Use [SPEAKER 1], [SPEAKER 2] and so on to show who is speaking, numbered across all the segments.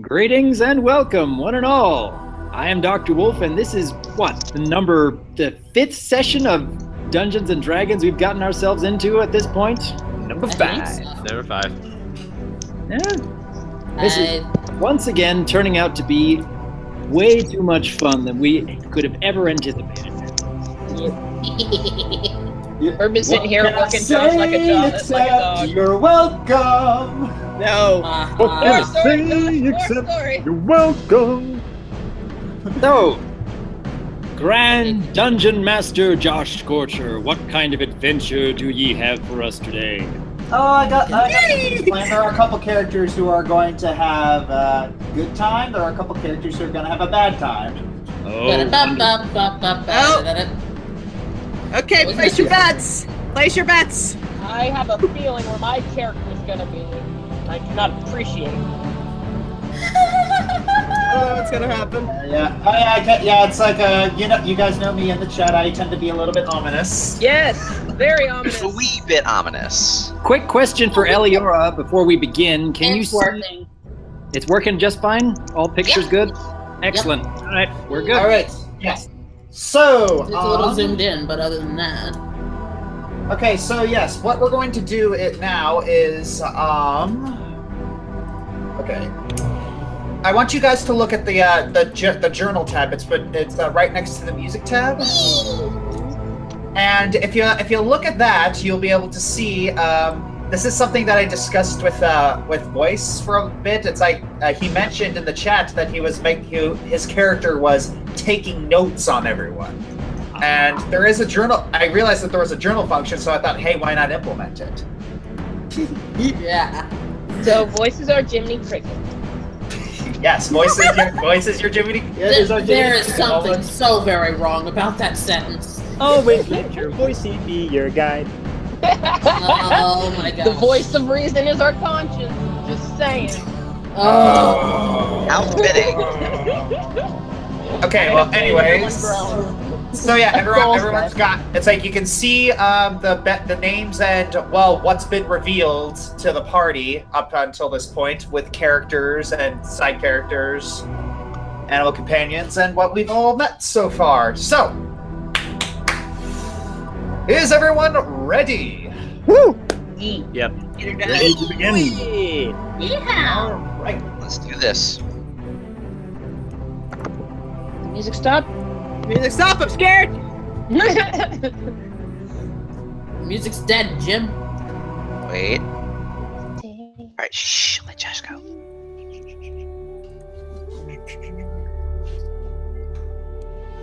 [SPEAKER 1] Greetings and welcome, one and all. I am Dr. Wolf, and this is the fifth session of Dungeons and Dragons we've gotten ourselves into at this point.
[SPEAKER 2] Number
[SPEAKER 3] I
[SPEAKER 2] five.
[SPEAKER 3] think so.
[SPEAKER 2] Number 5.
[SPEAKER 1] Yeah. This is once again turning out to be way too much fun than we could have ever anticipated.
[SPEAKER 4] We've been sitting here working jobs like a dog.
[SPEAKER 5] You're welcome.
[SPEAKER 2] No.
[SPEAKER 4] More story.
[SPEAKER 2] You're welcome.
[SPEAKER 1] So, Grand Dungeon Master Josh Scorcher, what kind of adventure do ye have for us today?
[SPEAKER 5] Oh, I got things planned. There are a couple characters who are going to have a good time. There are a couple characters who are going to have a bad time.
[SPEAKER 6] Okay, place your bets. Place your bets.
[SPEAKER 4] I have a feeling where my character is going to be. I do not appreciate it.
[SPEAKER 6] Oh, what's gonna happen?
[SPEAKER 5] Yeah. It's like you guys know me in the chat. I tend to be a little bit ominous.
[SPEAKER 4] Yes, very ominous.
[SPEAKER 7] Just a wee bit ominous.
[SPEAKER 1] Quick question for Eliora before we begin. Can you
[SPEAKER 3] It's
[SPEAKER 1] see?
[SPEAKER 3] working.
[SPEAKER 1] It's working just fine? All pictures good? Excellent. All right, we're good.
[SPEAKER 5] All right. Yes. So
[SPEAKER 3] It's a little zoomed in, but other than that.
[SPEAKER 5] Okay, so yes, what we're going to do now is okay. I want you guys to look at the journal tab. It's right next to the music tab. And if you look at that, you'll be able to see. This is something that I discussed with Voice for a bit. It's like he mentioned in the chat that his character was taking notes on everyone. And there is a journal. I realized that there was a journal function, so I thought, hey, why not implement it?
[SPEAKER 3] Yeah.
[SPEAKER 4] So voices are Jiminy Cricket.
[SPEAKER 5] Yes, Voice is your Jiminy.
[SPEAKER 3] There is something so very wrong about that sentence.
[SPEAKER 2] Always let your voicey be your guide.
[SPEAKER 3] Oh my god.
[SPEAKER 4] The voice of reason is our conscience. Just saying.
[SPEAKER 3] Oh.
[SPEAKER 7] How fitting.
[SPEAKER 5] Okay, well, anyways. So yeah, everyone's got. It's like you can see the names and what's been revealed to the party up until this point with characters and side characters, animal companions, and what we've all met so far. So, is everyone ready?
[SPEAKER 2] Woo!
[SPEAKER 1] Yep.
[SPEAKER 2] Ready to begin.
[SPEAKER 3] Yeah.
[SPEAKER 5] All right.
[SPEAKER 7] Let's do this.
[SPEAKER 4] Music stop.
[SPEAKER 6] Music, stop! I'm scared.
[SPEAKER 3] Music's dead, Jim.
[SPEAKER 7] Wait. Alright, shh, let Josh go.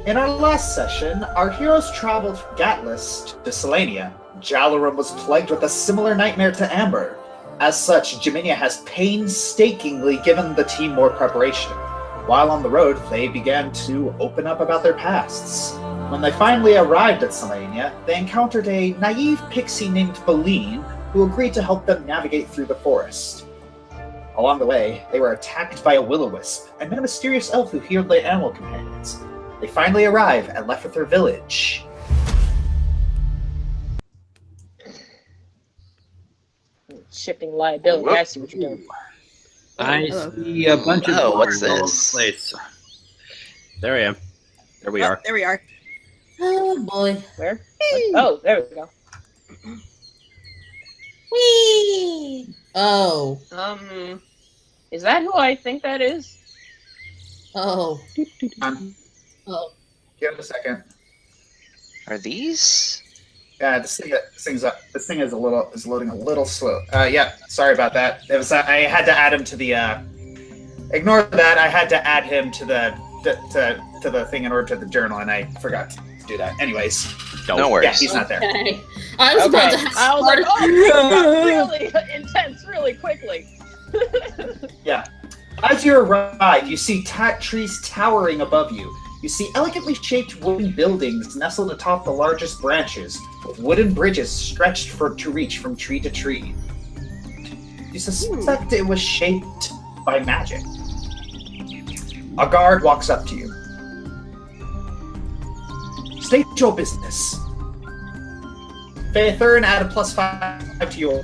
[SPEAKER 5] In our last session, our heroes traveled from Gatless to Selenia. Jalarum was plagued with a similar nightmare to Amber. As such, Jaminia has painstakingly given the team more preparation. While on the road, they began to open up about their pasts. When they finally arrived at Selenia, they encountered a naive pixie named Feline who agreed to help them navigate through the forest. Along the way, they were attacked by a will-o-wisp and met a mysterious elf who healed their animal companions. They finally arrive at Lefferther Village.
[SPEAKER 4] Shifting liability. I see what you're doing.
[SPEAKER 1] I see a bunch of
[SPEAKER 7] what's
[SPEAKER 1] doors all over
[SPEAKER 7] this?
[SPEAKER 1] the place.
[SPEAKER 2] There I am. There we are.
[SPEAKER 6] There we are.
[SPEAKER 3] Oh boy.
[SPEAKER 4] Where? Oh, there we go.
[SPEAKER 3] Whee! Oh.
[SPEAKER 4] Is that who I think that is?
[SPEAKER 3] Oh.
[SPEAKER 5] Give it a second.
[SPEAKER 7] Are these?
[SPEAKER 5] Yeah, this thing is loading a little slow. Yeah, sorry about that. It was I had to add him to the. Ignore that. I had to add him to the thing in order to the journal, and I forgot to do that. Anyways,
[SPEAKER 7] No worries.
[SPEAKER 5] yeah, he's not there.
[SPEAKER 3] Okay. I was about to have
[SPEAKER 4] I was like, oh, really intense, really quickly.
[SPEAKER 5] Yeah. As you arrive, you see trees towering above you. You see elegantly shaped wooden buildings nestled atop the largest branches, with wooden bridges stretched to reach from tree to tree. You suspect it was shaped by magic. A guard walks up to you. State your business. Faethern, add a +5 to your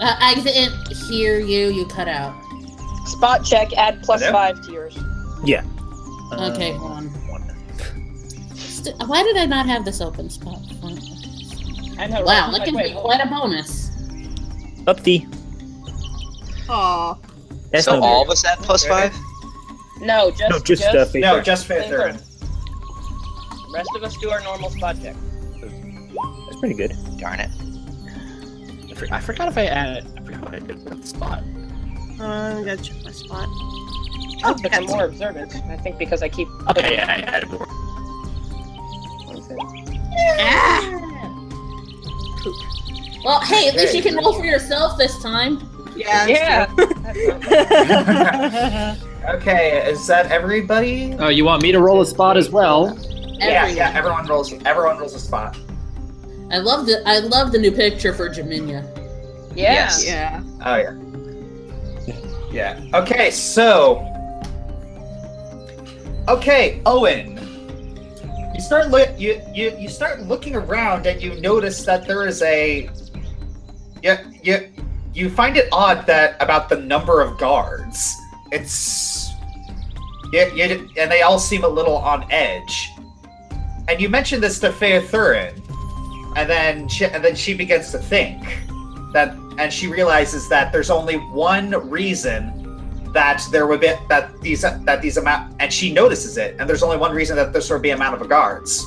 [SPEAKER 3] I didn't hear you. You cut out.
[SPEAKER 4] Spot check, add +5 to yours.
[SPEAKER 2] Yeah.
[SPEAKER 3] Okay, hold on. Why did I not have this open spot?
[SPEAKER 4] I know.
[SPEAKER 3] Wow,
[SPEAKER 4] right?
[SPEAKER 3] that can
[SPEAKER 4] Wait,
[SPEAKER 3] be
[SPEAKER 4] hold
[SPEAKER 3] quite
[SPEAKER 4] on.
[SPEAKER 3] a bonus.
[SPEAKER 2] Upty.
[SPEAKER 6] Aw.
[SPEAKER 2] That's
[SPEAKER 7] So
[SPEAKER 2] no
[SPEAKER 7] all
[SPEAKER 2] good.
[SPEAKER 7] of us at +5?
[SPEAKER 4] No, just
[SPEAKER 2] No, just Faith
[SPEAKER 5] No,
[SPEAKER 2] Thurin.
[SPEAKER 5] just Faith Thurin.
[SPEAKER 4] Rest of us do our normal spot check.
[SPEAKER 2] That's pretty good.
[SPEAKER 7] Darn it.
[SPEAKER 2] I forgot if I added. I forgot what I did with the spot.
[SPEAKER 6] I gotta check my spot.
[SPEAKER 4] Oh, but some more observance. I think because I keep.
[SPEAKER 2] Okay, yeah, I added more.
[SPEAKER 3] Well, hey, at least you can roll for yourself this time.
[SPEAKER 6] Yeah.
[SPEAKER 4] Yeah.
[SPEAKER 5] Okay, is that everybody?
[SPEAKER 1] Oh, you want me to roll a spot as well?
[SPEAKER 5] Yeah, everyone rolls a spot.
[SPEAKER 3] I love the new picture for Jaminia.
[SPEAKER 4] Yeah.
[SPEAKER 7] Yes.
[SPEAKER 6] Yeah.
[SPEAKER 5] Oh yeah. Yeah. Okay, so. Okay, Owen. You start you start looking around and you notice that there is a. You find it odd that about the number of guards. It's. And they all seem a little on edge. And you mentioned this to Faith Thurin, and then she begins to think that, and she realizes that there's only one reason that there would be that these amount, and she notices it, and there's only one reason that this would be amount of guards.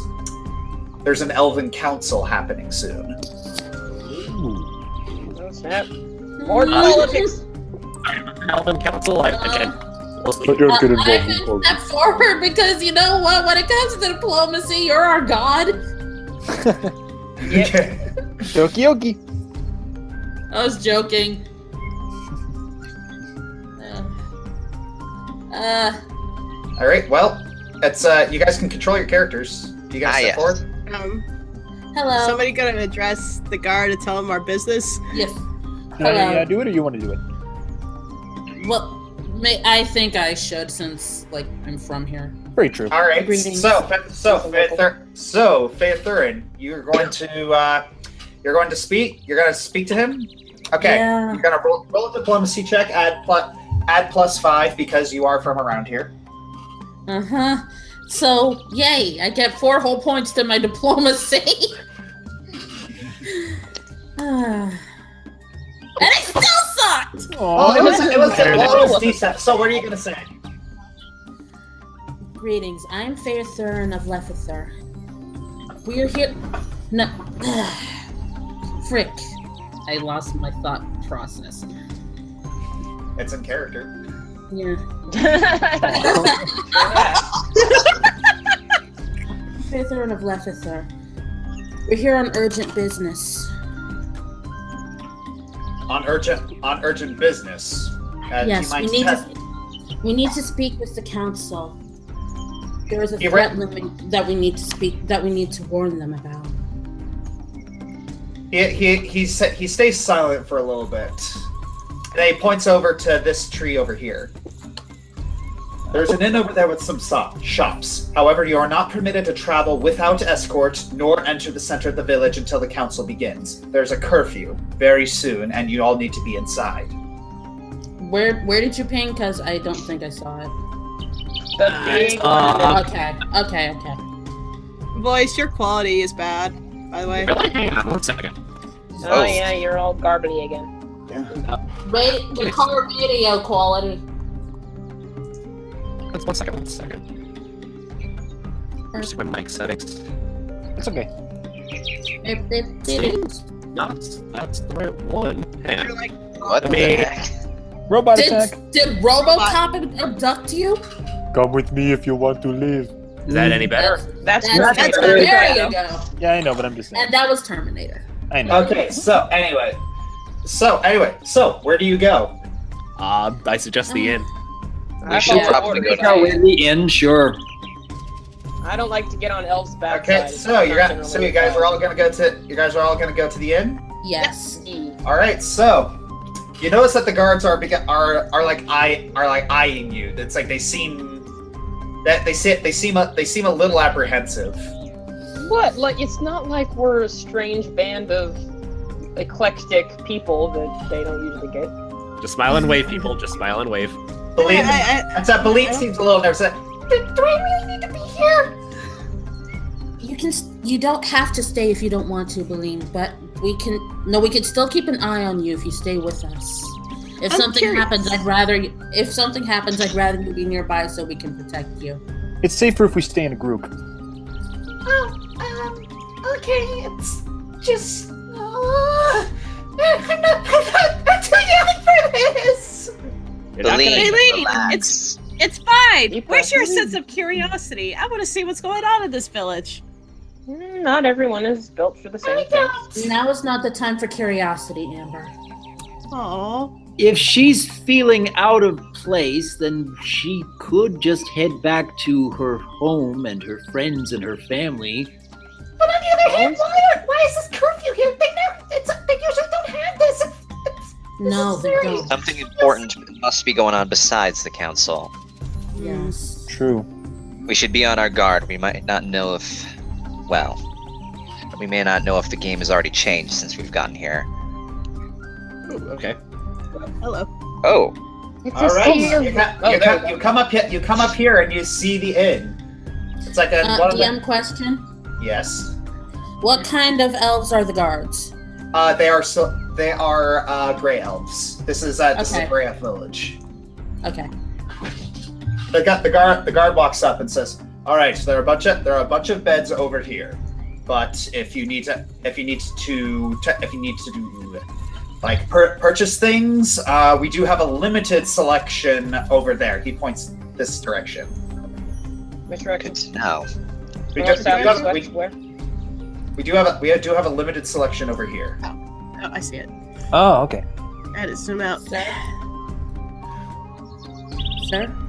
[SPEAKER 5] There's an elven council happening soon.
[SPEAKER 4] No snap. More politics.
[SPEAKER 2] Elven Council, I can.
[SPEAKER 3] I can step forward because you know what? When it comes to diplomacy, you're our god.
[SPEAKER 5] Okay.
[SPEAKER 2] Okie.
[SPEAKER 3] I was joking.
[SPEAKER 5] All right. Well, it's you guys can control your characters. You guys step
[SPEAKER 7] yes.
[SPEAKER 5] forward.
[SPEAKER 3] Hello.
[SPEAKER 6] Somebody gonna address the guard and tell him our business?
[SPEAKER 3] Yes.
[SPEAKER 2] Do you do it or you want to do it?
[SPEAKER 3] Well, I think I should since I'm from here.
[SPEAKER 2] Very true.
[SPEAKER 5] All right.
[SPEAKER 3] Greetings.
[SPEAKER 5] So Faith Thurin, you're going to speak. You're going to speak to him. Okay.
[SPEAKER 3] Yeah.
[SPEAKER 5] You're going to roll a diplomacy check. Add +5 because you are from around here.
[SPEAKER 3] So, yay! I get 4 whole points to my diplomacy. And it still sucked.
[SPEAKER 5] Oh, it was decent. So what are you going to say?
[SPEAKER 3] Greetings. I'm Fair Thurin of Lefither. We're here. No. Frick. I lost my thought process.
[SPEAKER 5] It's in character.
[SPEAKER 3] Yeah. Fair Thurin of Lefither. We're here on urgent business.
[SPEAKER 5] On urgent business.
[SPEAKER 3] Yes, we need to speak with the council. There is a
[SPEAKER 5] You
[SPEAKER 3] threat
[SPEAKER 5] read-
[SPEAKER 3] looming that we need to warn them about.
[SPEAKER 5] He stays silent for a little bit. And then he points over to this tree over here. There's an inn over there with some shops. However, you are not permitted to travel without escort, nor enter the center of the village until the council begins. There's a curfew very soon, and you all need to be inside.
[SPEAKER 3] Where did you ping? Because I don't think I saw it.
[SPEAKER 4] The big one.
[SPEAKER 3] Okay.
[SPEAKER 6] Voice, your quality is bad, by the way.
[SPEAKER 2] Really? Hang on 1 second.
[SPEAKER 4] Oh yeah, you're all garbly again.
[SPEAKER 3] We call it video quality.
[SPEAKER 2] That's 1 second. Where's my mic settings? It's okay. That's the right one. Hang on.
[SPEAKER 6] You're like,
[SPEAKER 7] What the heck?
[SPEAKER 2] Robot attack.
[SPEAKER 3] Did RoboCop abduct you?
[SPEAKER 8] Come with me if you want to live.
[SPEAKER 2] Is that any better?
[SPEAKER 4] That's
[SPEAKER 3] There you go.
[SPEAKER 2] Yeah, I know, but I'm just saying.
[SPEAKER 3] And that was Terminator.
[SPEAKER 2] I know.
[SPEAKER 5] Okay, so anyway, where do you go?
[SPEAKER 2] I suggest the inn.
[SPEAKER 7] We should
[SPEAKER 3] Yeah.
[SPEAKER 7] probably go
[SPEAKER 1] Go
[SPEAKER 7] to
[SPEAKER 1] in the inn, sure.
[SPEAKER 4] I don't like to get on Elf's backside.
[SPEAKER 5] Okay, so you guys are all gonna go to the inn.
[SPEAKER 3] Yes.
[SPEAKER 5] All right, so you notice that the guards are eyeing you. It's like they seem a little apprehensive.
[SPEAKER 4] What? Like, it's not like we're a strange band of eclectic people that they don't usually get.
[SPEAKER 2] Just smile and wave, people. Just smile and wave.
[SPEAKER 5] Believe Believe
[SPEAKER 6] I-
[SPEAKER 5] seems a little nervous. Do I really need to be here?
[SPEAKER 3] You don't have to stay if you don't want to, Beline, but we can still keep an eye on you if you stay with us. If
[SPEAKER 6] I'm
[SPEAKER 3] something
[SPEAKER 6] curious.
[SPEAKER 3] happens, I'd rather you be nearby so we can protect you.
[SPEAKER 9] It's safer if we stay in a group.
[SPEAKER 5] Okay, it's just. I'm too young for this!
[SPEAKER 2] You're not
[SPEAKER 7] Believe.
[SPEAKER 2] gonna-
[SPEAKER 6] Eileen,
[SPEAKER 7] Relax.
[SPEAKER 6] It's fine.
[SPEAKER 4] Keep
[SPEAKER 6] Where's your
[SPEAKER 4] going.
[SPEAKER 6] sense of curiosity? I want to see what's going on in this village.
[SPEAKER 4] Not everyone is built for the same thing.
[SPEAKER 3] Now is not the time for curiosity, Amber.
[SPEAKER 6] Oh,
[SPEAKER 1] If she's feeling out of place, then she could just head back to her home and her friends and her family.
[SPEAKER 5] But on the other hand, why is this curfew here? They usually don't have this.
[SPEAKER 3] No, they don't.
[SPEAKER 7] Something important must be going on besides the council.
[SPEAKER 3] Yes.
[SPEAKER 9] True.
[SPEAKER 7] We should be on our guard. We might not know if... Well... We may not know if the game has already changed since we've gotten here.
[SPEAKER 2] Ooh, okay.
[SPEAKER 6] hello.
[SPEAKER 7] Oh!
[SPEAKER 5] All right, you come up here and you see the inn. It's like a one of
[SPEAKER 3] DM question.
[SPEAKER 5] Yes.
[SPEAKER 3] What kind of elves are the guards?
[SPEAKER 5] They are gray elves. This is a
[SPEAKER 3] Okay.
[SPEAKER 5] gray elf village.
[SPEAKER 3] Okay.
[SPEAKER 5] The guard walks up and says, "All right, there are a bunch of beds over here, but if you need to like purchase things, we do have a limited selection over there." He points this direction.
[SPEAKER 4] Which
[SPEAKER 7] Good
[SPEAKER 4] direction?
[SPEAKER 7] to know.
[SPEAKER 5] We
[SPEAKER 4] North,
[SPEAKER 5] do,
[SPEAKER 4] south,
[SPEAKER 5] we, do,
[SPEAKER 4] west, where?
[SPEAKER 5] we do have a limited selection over here.
[SPEAKER 6] Oh, I see it.
[SPEAKER 9] Oh, okay.
[SPEAKER 6] That is zoom out.
[SPEAKER 3] Sir?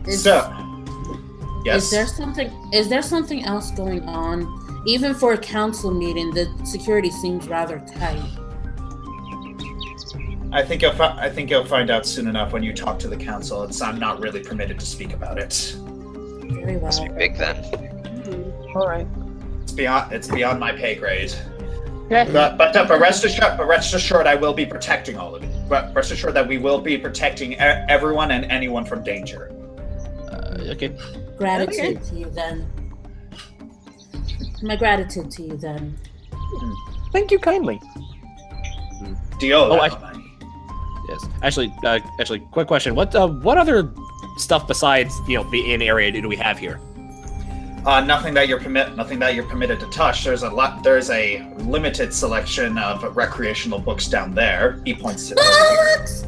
[SPEAKER 3] Sir?
[SPEAKER 5] Yes.
[SPEAKER 3] Is there something else going on? Even for a council meeting, the security seems rather tight.
[SPEAKER 5] I think you'll find out soon enough when you talk to the council. I'm not really permitted to speak about it.
[SPEAKER 3] Very
[SPEAKER 7] Must be
[SPEAKER 3] well.
[SPEAKER 7] big then.
[SPEAKER 4] All right.
[SPEAKER 5] It's beyond my pay grade.
[SPEAKER 4] Okay.
[SPEAKER 5] But rest assured, I will be protecting all of you. But rest assured that we will be protecting everyone and anyone from danger.
[SPEAKER 2] Okay.
[SPEAKER 3] Gratitude to you then. My gratitude to you then.
[SPEAKER 9] Thank you kindly.
[SPEAKER 5] Do you owe
[SPEAKER 2] Oh,
[SPEAKER 5] that money?
[SPEAKER 2] Yes. Actually, quick question. What other stuff besides the inn area do we have here?
[SPEAKER 5] Nothing that you're permitted to touch. There's a limited selection of recreational books down there. He points to it.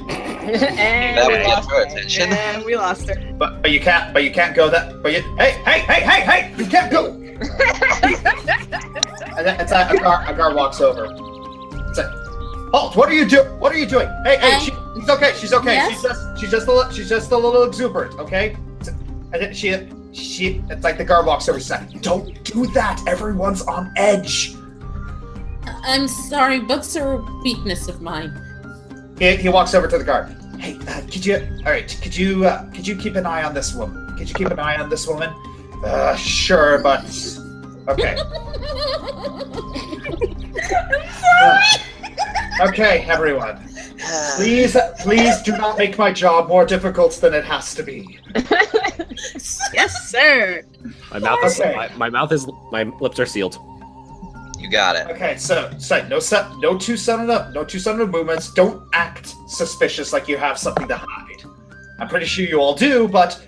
[SPEAKER 4] And
[SPEAKER 7] That
[SPEAKER 4] we
[SPEAKER 7] would get
[SPEAKER 4] lost
[SPEAKER 7] her
[SPEAKER 4] her.
[SPEAKER 7] attention.
[SPEAKER 6] And we lost her.
[SPEAKER 5] But you can't go that. But hey! You can't go. And then it's like a guard walks over. It's like, halt! What are you doing? Hey! She's okay. She's okay.
[SPEAKER 3] Yes?
[SPEAKER 5] She's just a little exuberant. Okay. And then it's like the guard walks over. She's like, don't do that. Everyone's on edge.
[SPEAKER 3] I'm sorry, books are a weakness of mine.
[SPEAKER 5] He walks over to the guard. Hey, could you keep an eye on this woman? Could you keep an eye on this woman? Sure, but okay. Okay, everyone. Please do not make my job more difficult than it has to be.
[SPEAKER 6] Yes, sir.
[SPEAKER 2] My mouth is
[SPEAKER 5] Okay.
[SPEAKER 2] my lips are sealed.
[SPEAKER 7] You got it.
[SPEAKER 5] Okay, so no two sudden movements. Don't act suspicious like you have something to hide. I'm pretty sure you all do, but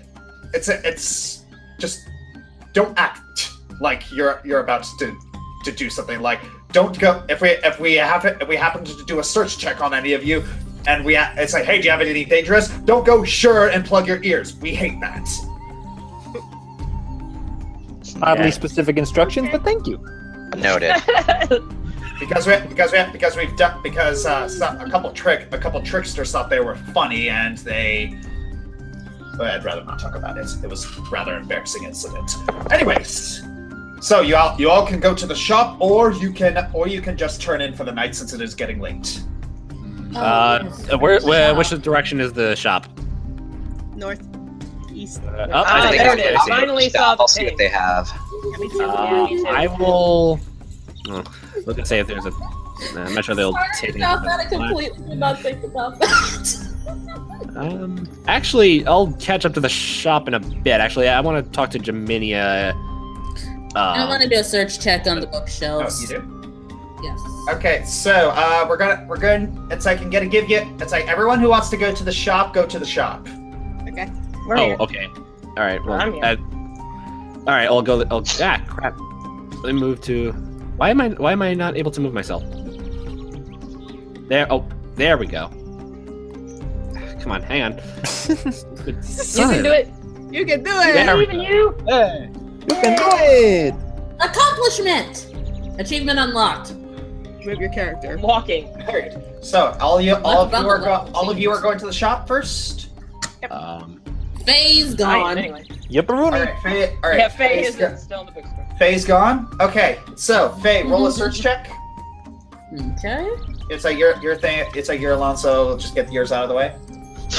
[SPEAKER 5] it's just don't act like you're about to do something. Like don't go if we happen to do a search check on any of you, and it's like, hey, do you have anything dangerous? Don't go sure and plug your ears. We hate that.
[SPEAKER 9] Oddly specific instructions, but thank you.
[SPEAKER 7] Noted.
[SPEAKER 5] Because a couple tricksters thought they were funny, and but I'd rather not talk about it. It was a rather embarrassing incident. Anyways, so you all can go to the shop, or you can just turn in for the night since it is getting late.
[SPEAKER 2] Which direction is the shop?
[SPEAKER 6] North, east.
[SPEAKER 2] I think
[SPEAKER 4] there
[SPEAKER 2] I
[SPEAKER 4] it is.
[SPEAKER 2] see it.
[SPEAKER 4] Finally saw the
[SPEAKER 7] I'll see what
[SPEAKER 4] ping.
[SPEAKER 7] they have.
[SPEAKER 6] Yeah, me too.
[SPEAKER 2] I will. Look and say if there's a I'm not sure they'll take it.
[SPEAKER 3] Sorry about that. I completely did not think about that.
[SPEAKER 2] Actually, I'll catch up to the shop in a bit. Actually, I want to talk to Jaminia.
[SPEAKER 3] I want to do a search check on the bookshelves.
[SPEAKER 5] Oh, you do?
[SPEAKER 3] Yes.
[SPEAKER 5] Okay, so we're going. It's like I'm gonna give you. It's like everyone who wants to go to the shop, go to the shop.
[SPEAKER 6] Okay.
[SPEAKER 4] We're here.
[SPEAKER 2] Okay. All right. Well,
[SPEAKER 4] I'm here.
[SPEAKER 2] all right. I'll go. Crap. Let me move to. Why am I not able to move myself? There. Oh, there we go. Come on, hang on.
[SPEAKER 4] You can do it.
[SPEAKER 6] You can do it.
[SPEAKER 2] There we
[SPEAKER 4] Even
[SPEAKER 2] go.
[SPEAKER 4] you.
[SPEAKER 2] Hey.
[SPEAKER 9] You can do it!
[SPEAKER 3] Accomplishment! Achievement unlocked.
[SPEAKER 6] Move your character.
[SPEAKER 4] Walking.
[SPEAKER 5] Alright. So all of you are going to the shop first.
[SPEAKER 3] Faye's gone.
[SPEAKER 4] Anyway.
[SPEAKER 9] Yepperoonie.
[SPEAKER 5] Alright.
[SPEAKER 4] Yeah, Faye
[SPEAKER 5] Faye's
[SPEAKER 4] is still in the bookstore.
[SPEAKER 5] Faye's gone. Okay. So Faye, roll a search check.
[SPEAKER 3] Okay.
[SPEAKER 5] It's like your thing. It's like you're alone, so we'll just get yours out of the way.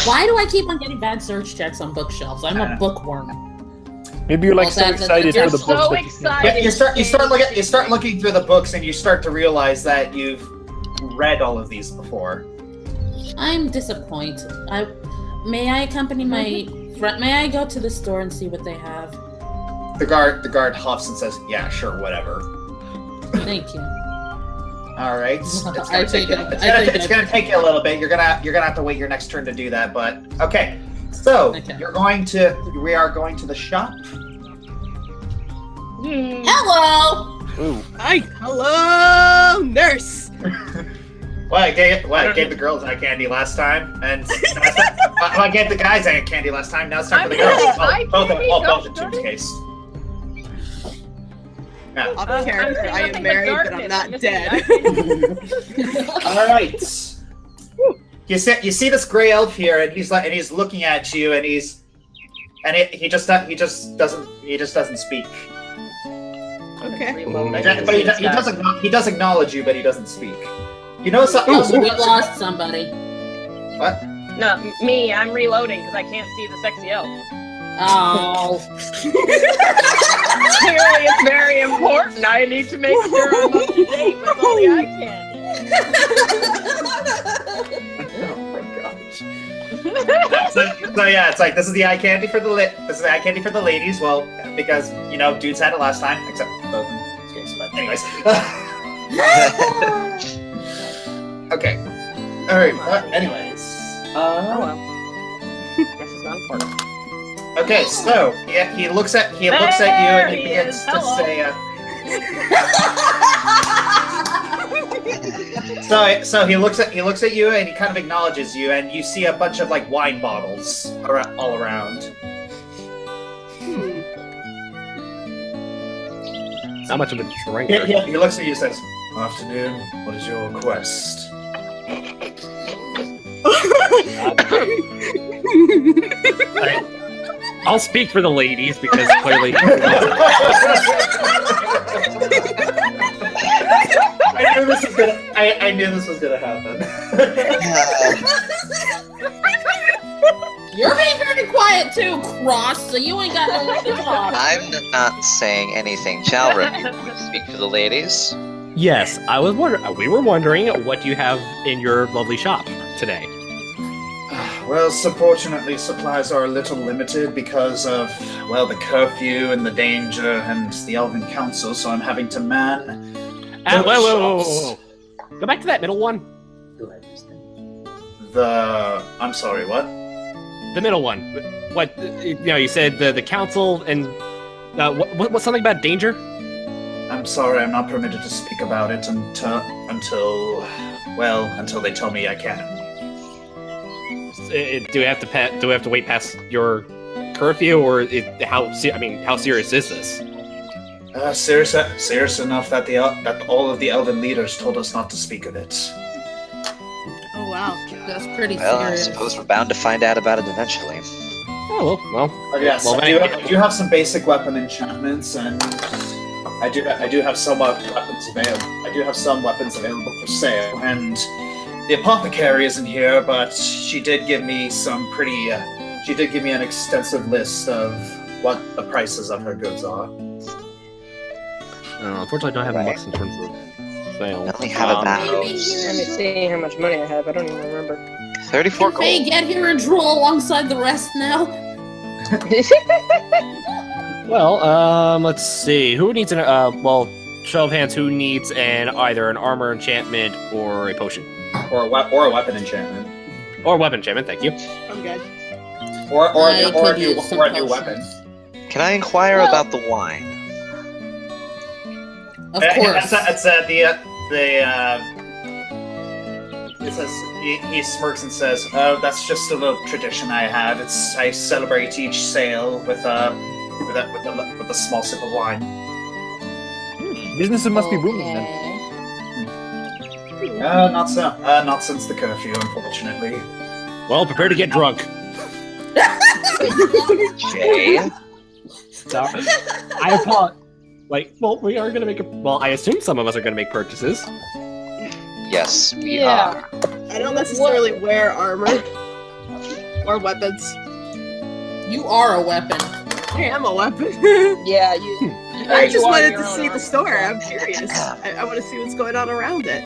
[SPEAKER 3] Why do I keep on getting bad search checks on bookshelves? I'm a bookworm.
[SPEAKER 9] Maybe you're like
[SPEAKER 3] Well,
[SPEAKER 9] so
[SPEAKER 3] that's-
[SPEAKER 9] excited
[SPEAKER 3] you're
[SPEAKER 9] for the
[SPEAKER 4] so
[SPEAKER 9] books. that you
[SPEAKER 4] excited.
[SPEAKER 5] Yeah, you start looking through the books, and you start to realize that you've read all of these before.
[SPEAKER 3] I'm disappointed. May I accompany my friend? May I go to the store and see what they have?
[SPEAKER 5] The guard huffs and says, "Yeah, sure, whatever."
[SPEAKER 3] Thank you.
[SPEAKER 5] All right. It's
[SPEAKER 3] I
[SPEAKER 5] gonna take
[SPEAKER 3] think
[SPEAKER 5] you.
[SPEAKER 3] I-
[SPEAKER 5] It's gonna take you a little bit. You're gonna have to wait your next turn to do that. But okay. So
[SPEAKER 3] Okay.
[SPEAKER 5] we are going to the shop.
[SPEAKER 3] Hello.
[SPEAKER 9] Ooh.
[SPEAKER 6] Hi. Hello, nurse.
[SPEAKER 5] Well, I gave the girls eye candy last time, and I gave the guys eye candy last time. Now it's time for the girls. Both in Jim's case. Yeah.
[SPEAKER 6] Off
[SPEAKER 4] I'm
[SPEAKER 6] character.
[SPEAKER 4] seeing
[SPEAKER 6] I am
[SPEAKER 4] nothing but
[SPEAKER 6] married, but I'm
[SPEAKER 4] darkness.
[SPEAKER 6] not
[SPEAKER 4] I'm missing
[SPEAKER 6] dead.
[SPEAKER 4] the
[SPEAKER 5] All right. You see this gray elf here, and he's looking at you, and he just doesn't speak.
[SPEAKER 6] Okay.
[SPEAKER 5] But he does acknowledge you, but he doesn't speak. You know something?
[SPEAKER 3] We lost somebody.
[SPEAKER 5] What?
[SPEAKER 4] No, me. I'm reloading because I can't see the sexy elf.
[SPEAKER 3] Oh.
[SPEAKER 4] Clearly, it's very important. I need to make sure I'm up to date with all the eye candy.
[SPEAKER 5] Oh my gosh. So yeah, it's like this is the eye candy for the ladies. Well, because dudes had it last time, except both in this case. But anyways. Okay. All right. Anyways.
[SPEAKER 4] Oh well. Guess it's not important.
[SPEAKER 5] Okay, so yeah, he looks at you and he
[SPEAKER 4] There he
[SPEAKER 5] begins
[SPEAKER 4] is.
[SPEAKER 5] to
[SPEAKER 4] Hello.
[SPEAKER 5] say. So he looks at you and he kind of acknowledges you, and you see a bunch of like wine bottles all around.
[SPEAKER 2] Not much of a drinker.
[SPEAKER 5] He looks at you and says, "Afternoon. What is your request?"
[SPEAKER 2] I'll speak for the ladies because clearly.
[SPEAKER 5] I knew this was gonna happen.
[SPEAKER 3] You're being very quiet too, Cross. So you ain't got no right to talk.
[SPEAKER 7] I'm not saying anything. Chalra, you speak for the ladies.
[SPEAKER 2] Yes, I was wondering. We were wondering what you have in your lovely shop today.
[SPEAKER 5] Well, unfortunately, supplies are a little limited because of, the curfew and the danger and the Elven Council, so I'm having to man...
[SPEAKER 2] Whoa. Go back to that middle one.
[SPEAKER 5] I'm sorry, what?
[SPEAKER 2] The middle one. What, you said the council and... what's something about danger?
[SPEAKER 5] I'm sorry, I'm not permitted to speak about it until they tell me I can.
[SPEAKER 2] Do we have to wait past your curfew, or how serious is this?
[SPEAKER 5] Serious enough that all of the Elven leaders told us not to speak of it.
[SPEAKER 6] Oh wow.
[SPEAKER 3] That's pretty
[SPEAKER 7] Well, I
[SPEAKER 3] serious.
[SPEAKER 7] suppose we're bound to find out about it eventually.
[SPEAKER 2] Oh well.
[SPEAKER 5] But yes,
[SPEAKER 2] well,
[SPEAKER 5] I do have some basic weapon enchantments, and I do have some weapons available. I do have some weapons available for sale, and the apothecary isn't here, but she did give me an extensive list of what the prices of her goods are.
[SPEAKER 2] Unfortunately, I don't have
[SPEAKER 7] Right.
[SPEAKER 2] much in terms of failed.
[SPEAKER 7] I only have about
[SPEAKER 4] Let me see how much money I have. I don't even remember.
[SPEAKER 7] 34
[SPEAKER 3] Can Faye
[SPEAKER 7] gold.
[SPEAKER 3] get here and drool alongside the rest now?
[SPEAKER 2] Well, let's see. Who needs an well, show of hands, who needs either an armor enchantment or a potion?
[SPEAKER 5] Or a weapon enchantment.
[SPEAKER 2] Or weapon enchantment, thank you.
[SPEAKER 6] I'm good.
[SPEAKER 5] Or
[SPEAKER 3] I
[SPEAKER 5] a
[SPEAKER 3] could
[SPEAKER 5] new,
[SPEAKER 3] use some
[SPEAKER 5] or a new
[SPEAKER 3] potions.
[SPEAKER 5] weapon.
[SPEAKER 7] Can I inquire
[SPEAKER 4] Well-
[SPEAKER 7] about the wine?
[SPEAKER 3] Of course.
[SPEAKER 5] It says he smirks and says, "Oh, that's just a little tradition I have. I celebrate each sale with a small sip of wine."
[SPEAKER 9] Businesses must be booming then.
[SPEAKER 5] Not since the curfew, unfortunately.
[SPEAKER 2] Well, prepare to get drunk.
[SPEAKER 7] Jay?
[SPEAKER 2] I apologize. Well, we are gonna make I assume some of us are gonna make purchases.
[SPEAKER 7] Yes, we
[SPEAKER 4] Yeah.
[SPEAKER 7] are.
[SPEAKER 6] I don't necessarily wear armor or weapons.
[SPEAKER 3] You are a weapon.
[SPEAKER 6] I am a weapon.
[SPEAKER 4] Yeah, you.
[SPEAKER 6] I
[SPEAKER 4] you
[SPEAKER 6] just
[SPEAKER 4] are
[SPEAKER 6] wanted
[SPEAKER 4] your
[SPEAKER 6] to
[SPEAKER 4] own
[SPEAKER 6] see the
[SPEAKER 4] armor.
[SPEAKER 6] store. I'm curious. I want to see what's going on around it.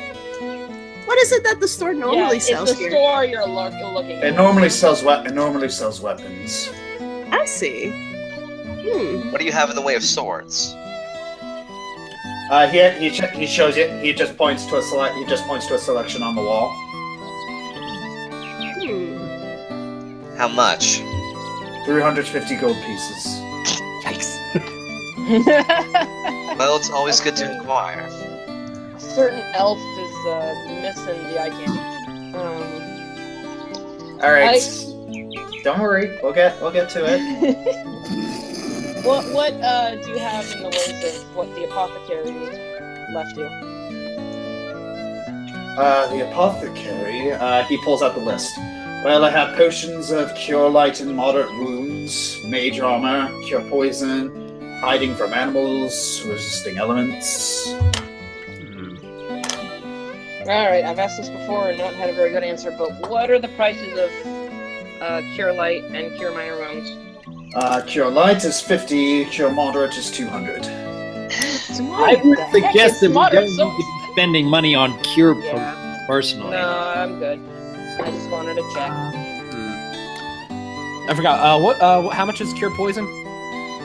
[SPEAKER 6] What is it that the store
[SPEAKER 4] Yeah,
[SPEAKER 6] normally
[SPEAKER 4] it's
[SPEAKER 6] sells
[SPEAKER 4] the
[SPEAKER 6] here?
[SPEAKER 4] store you're looking at.
[SPEAKER 5] It normally sells weapons.
[SPEAKER 6] I see.
[SPEAKER 7] What do you have in the way of swords?
[SPEAKER 5] He shows you. He just points to a selection on the wall.
[SPEAKER 7] How much?
[SPEAKER 5] 350 gold pieces.
[SPEAKER 2] Yikes.
[SPEAKER 7] Well, it's always good to inquire.
[SPEAKER 4] A certain elf is missing the eye candy.
[SPEAKER 5] All right. Don't worry. We'll get to it.
[SPEAKER 4] What do you have in the ways of what the apothecary left you?
[SPEAKER 5] The apothecary. He pulls out the list. Well, I have potions of cure light and moderate wounds, mage armor, cure poison, hiding from animals, resisting elements.
[SPEAKER 4] Alright, I've asked this before and not had a very good answer, but what are the prices of cure light and cure minor wounds?
[SPEAKER 5] Cure light is 50, cure moderate is 200.
[SPEAKER 1] I would suggest that we don't need
[SPEAKER 4] so
[SPEAKER 1] to be spending money on cure
[SPEAKER 4] Yeah.
[SPEAKER 1] personally.
[SPEAKER 4] No, I'm good. I just wanted to check.
[SPEAKER 2] I forgot. How much is cure poison?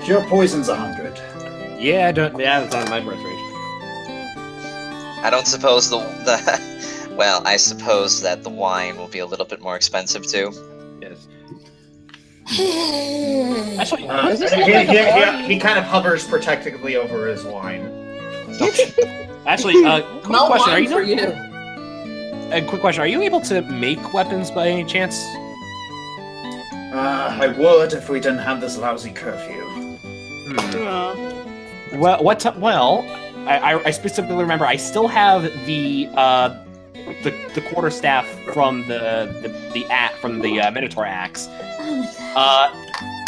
[SPEAKER 5] Cure poison's 100.
[SPEAKER 2] Yeah, that's out of my price range.
[SPEAKER 7] I don't suppose well, I suppose that the wine will be a little bit more expensive too.
[SPEAKER 2] Yes. Actually,
[SPEAKER 4] Does this look like a party?
[SPEAKER 5] He kind of hovers protectively over his wine.
[SPEAKER 2] quick
[SPEAKER 3] No
[SPEAKER 2] question.
[SPEAKER 3] wine for you.
[SPEAKER 2] A quick question. Are you able to make weapons by any chance?
[SPEAKER 5] I would if we didn't have this lousy curfew.
[SPEAKER 2] Well, I specifically remember I still have the quarterstaff from the Minotaur axe.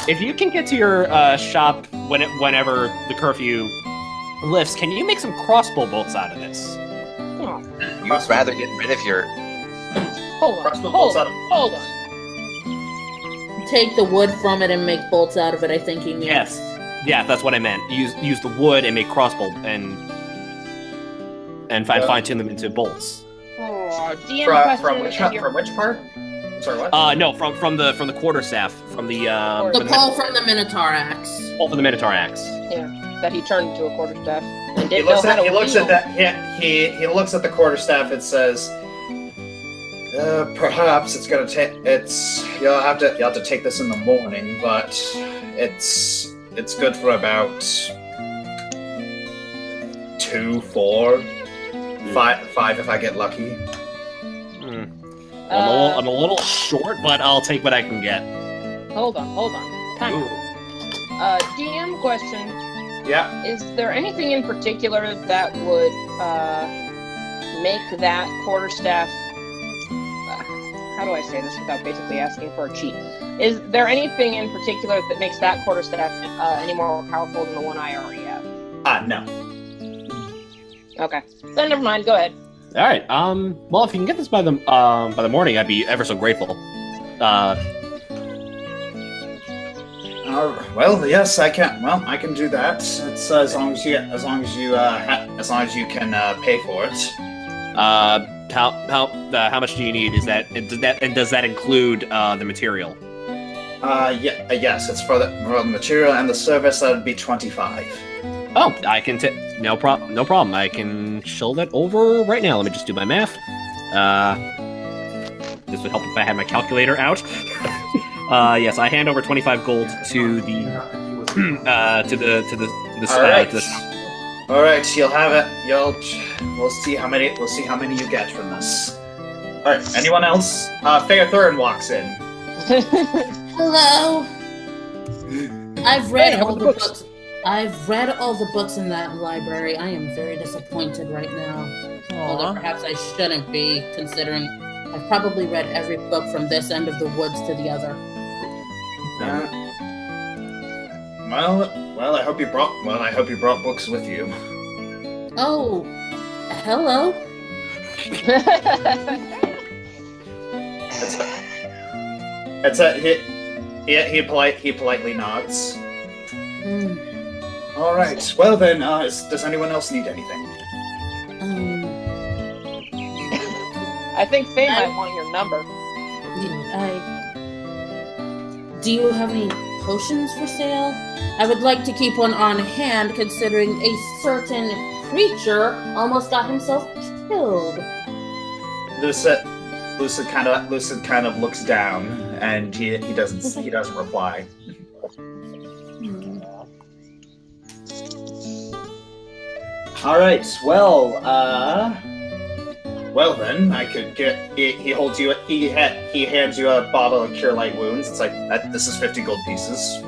[SPEAKER 2] If you can get to your shop whenever the curfew lifts, can you make some crossbow bolts out of this?
[SPEAKER 7] You'd rather get rid of your...
[SPEAKER 4] Hold on,
[SPEAKER 5] Crossbow
[SPEAKER 4] hold
[SPEAKER 5] bolts
[SPEAKER 4] on,
[SPEAKER 5] out
[SPEAKER 4] hold on.
[SPEAKER 3] Take the wood from it and make bolts out of it, I think he means.
[SPEAKER 2] Yes. Yeah, that's what I meant. Use the wood and make crossbow and fine tune them into bolts.
[SPEAKER 4] Oh, DM
[SPEAKER 5] From
[SPEAKER 4] question.
[SPEAKER 5] which
[SPEAKER 4] if you're-
[SPEAKER 5] from which part? Sorry, what?
[SPEAKER 2] No, from the quarterstaff, from the
[SPEAKER 3] The pole from the Minotaur axe.
[SPEAKER 2] pole from the Minotaur axe.
[SPEAKER 4] Yeah, that he turned into a quarterstaff and
[SPEAKER 5] He
[SPEAKER 4] didn't
[SPEAKER 5] looks
[SPEAKER 4] know how
[SPEAKER 5] at
[SPEAKER 4] to
[SPEAKER 5] he looks at
[SPEAKER 4] wield.
[SPEAKER 5] that he looks at the quarterstaff and says, "Perhaps it's gonna take you'll have to take this in the morning, but it's good for about 2, 4, 5 if I get lucky."
[SPEAKER 2] I'm a little short, but I'll take what I can get.
[SPEAKER 4] Hold on. Time out. DM question.
[SPEAKER 5] Yeah.
[SPEAKER 4] Is there anything in particular that would make that quarterstaff? How do I say this without basically asking for a cheat? Is there anything in particular that makes that quarterstaff any more powerful than the one I already have?
[SPEAKER 5] No.
[SPEAKER 4] Okay, then never mind. Go ahead.
[SPEAKER 2] All right. Well, if you can get this by the morning, I'd be ever so grateful.
[SPEAKER 5] Well, yes, I can. Well, I can do that. It's as long as you can pay for it.
[SPEAKER 2] How much do you need? Does that include the material?
[SPEAKER 5] Yes, it's for the material and the service. That would be 25.
[SPEAKER 2] Oh, I can no problem. I can show that over right now. Let me just do my math. This would help if I had my calculator out. Yes, I hand over 25 gold to the shop.
[SPEAKER 5] All right, you'll have it. We'll see how many you get from this. All right. Anyone else? Fair Thurn walks in.
[SPEAKER 3] Hello. I've read all the books. I've read all the books in that library. I am very disappointed right now. Although perhaps I shouldn't be, considering I've probably read every book from this end of the woods to the other.
[SPEAKER 5] Well, I hope you brought books with you.
[SPEAKER 3] Oh, hello.
[SPEAKER 5] He politely nods. All right. Well then, does anyone else need anything?
[SPEAKER 4] I think Faye might want your number.
[SPEAKER 3] Do you have any potions for sale? I would like to keep one on hand, considering a certain creature almost got himself killed.
[SPEAKER 5] Lucid kind of looks down, and he doesn't reply. All right. Well then, I could get. He hands you a bottle of Cure Light Wounds. It's like this is 50 gold pieces.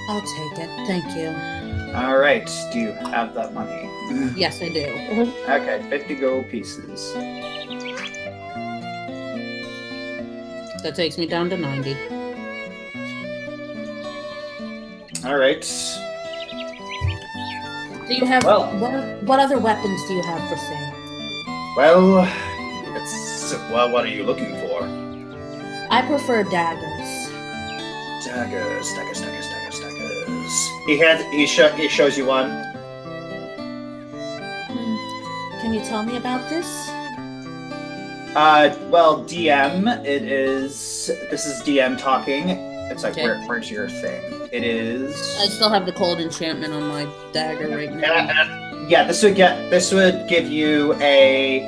[SPEAKER 3] I'll take it. Thank you.
[SPEAKER 5] All right. Do you have that money?
[SPEAKER 3] Yes, I do.
[SPEAKER 5] Okay, 50 gold pieces.
[SPEAKER 3] That takes me down to 90.
[SPEAKER 5] All right.
[SPEAKER 3] Do you have what other weapons do you have for sale?
[SPEAKER 5] Well, what are you looking for?
[SPEAKER 3] I prefer daggers.
[SPEAKER 5] Daggers. He shows you one.
[SPEAKER 3] Can you tell me about this?
[SPEAKER 5] Well, DM, this is DM talking. It's like, okay. Where's your thing? It is...
[SPEAKER 3] I still have the cold enchantment on my dagger right now.
[SPEAKER 5] Yeah, this would give you a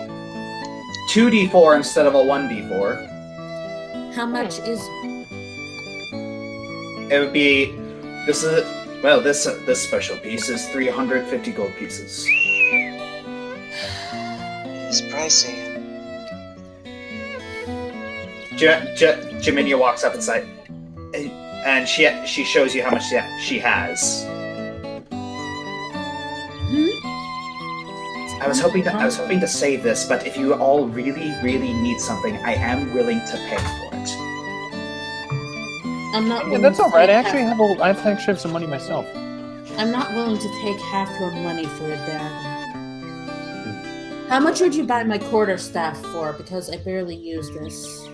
[SPEAKER 5] 2d4 instead of a 1d4.
[SPEAKER 3] How much is...
[SPEAKER 5] It would be... This special piece is 350 gold pieces.
[SPEAKER 7] It's pricey.
[SPEAKER 5] Jaminia walks up inside, and she shows you how much she has. I was hoping to save this, but if you all really, really need something, I am willing to pay for it.
[SPEAKER 3] I'm not.
[SPEAKER 9] Yeah, that's all right. I actually have some money myself.
[SPEAKER 3] I'm not willing to take half your money for a dagger. How much would you buy my quarterstaff for? Because I barely use this.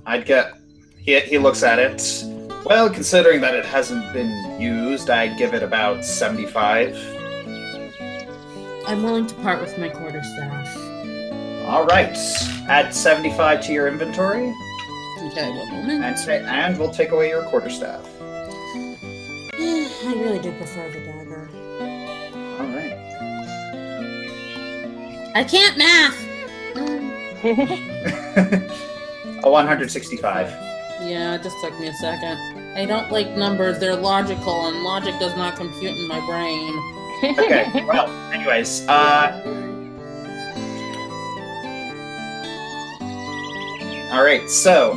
[SPEAKER 5] I'd get... He looks at it. Well, considering that it hasn't been used, I'd give it about 75.
[SPEAKER 3] I'm willing to part with my quarterstaff.
[SPEAKER 5] All right. Add 75 to your inventory.
[SPEAKER 3] Okay, one moment.
[SPEAKER 5] And we'll take away your quarterstaff.
[SPEAKER 3] I really do prefer the dagger.
[SPEAKER 5] All right.
[SPEAKER 3] I can't math!
[SPEAKER 5] A 165.
[SPEAKER 3] Yeah, it just took me a second. I don't like numbers. They're logical, and logic does not compute in my brain.
[SPEAKER 5] Okay, well, anyways, alright, so,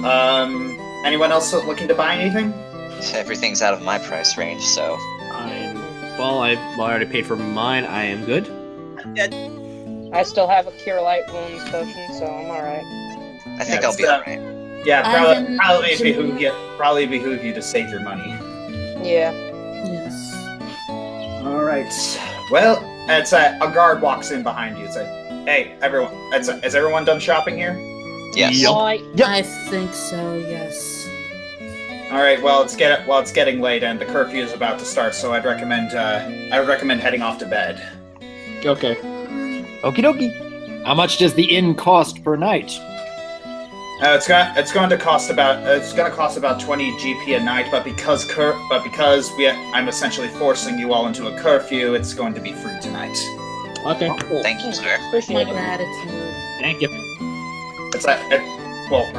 [SPEAKER 5] anyone else looking to buy anything?
[SPEAKER 7] Everything's out of my price range, so...
[SPEAKER 2] I already paid for mine. I am good.
[SPEAKER 6] I'm good.
[SPEAKER 4] I still have a Cure Light Wounds potion, so I'm alright.
[SPEAKER 7] I think I'll be alright.
[SPEAKER 5] Yeah, probably behoove you to save your money.
[SPEAKER 4] Yeah.
[SPEAKER 3] Yes.
[SPEAKER 5] Alright. Well, it's a guard walks in behind you. It's like, hey, everyone, is everyone done shopping here?
[SPEAKER 7] Yes.
[SPEAKER 4] Yep.
[SPEAKER 3] I think so, yes.
[SPEAKER 5] All right. Well, it's getting late and the curfew is about to start, so I'd recommend heading off to bed.
[SPEAKER 1] Okay.
[SPEAKER 9] Okie dokie.
[SPEAKER 1] How much does the inn cost per night?
[SPEAKER 5] It's going to cost about 20 GP a night, but because I'm essentially forcing you all into a curfew, it's going to be free tonight.
[SPEAKER 1] Okay.
[SPEAKER 7] Thank you, sir.
[SPEAKER 3] My
[SPEAKER 4] Appreciate it.
[SPEAKER 3] gratitude.
[SPEAKER 1] Thank you.
[SPEAKER 5] It's like, well,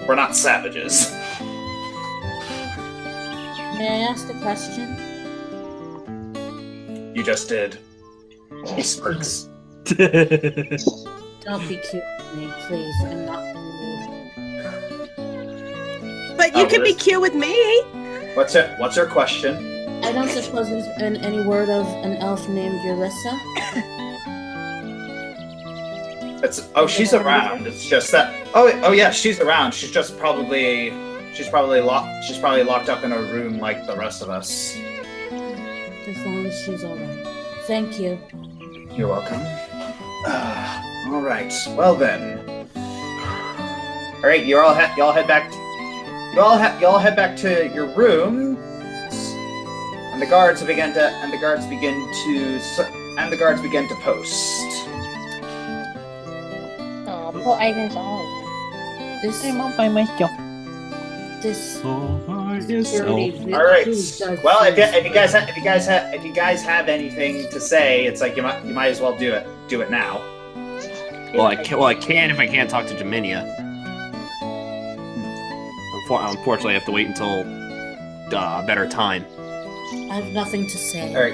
[SPEAKER 5] we're not savages.
[SPEAKER 3] May I ask a question?
[SPEAKER 5] You just did. He smirks.
[SPEAKER 3] Don't be cute with me, please. I'm not rude.
[SPEAKER 6] But you can be cute with me.
[SPEAKER 5] What's your question?
[SPEAKER 3] I don't suppose there's been any word of an elf named Eurissa?
[SPEAKER 5] She's around. It's just that. Oh yeah, she's around. She's probably locked up in a room like the rest of us.
[SPEAKER 3] As long as she's alright. Thank you.
[SPEAKER 5] You're welcome. All right. Well then. All right. Y'all head back. Y'all head back to your room. And the guards begin to post.
[SPEAKER 4] Oh, poor Ivan's all.
[SPEAKER 3] I'm all
[SPEAKER 9] by myself.
[SPEAKER 3] This
[SPEAKER 5] All right. Well, if you guys have anything to say, it's like you might as well do it now.
[SPEAKER 2] Well, I can if I can't talk to Jaminia. Unfortunately, I have to wait until a better time.
[SPEAKER 3] I have nothing to say.
[SPEAKER 5] All right.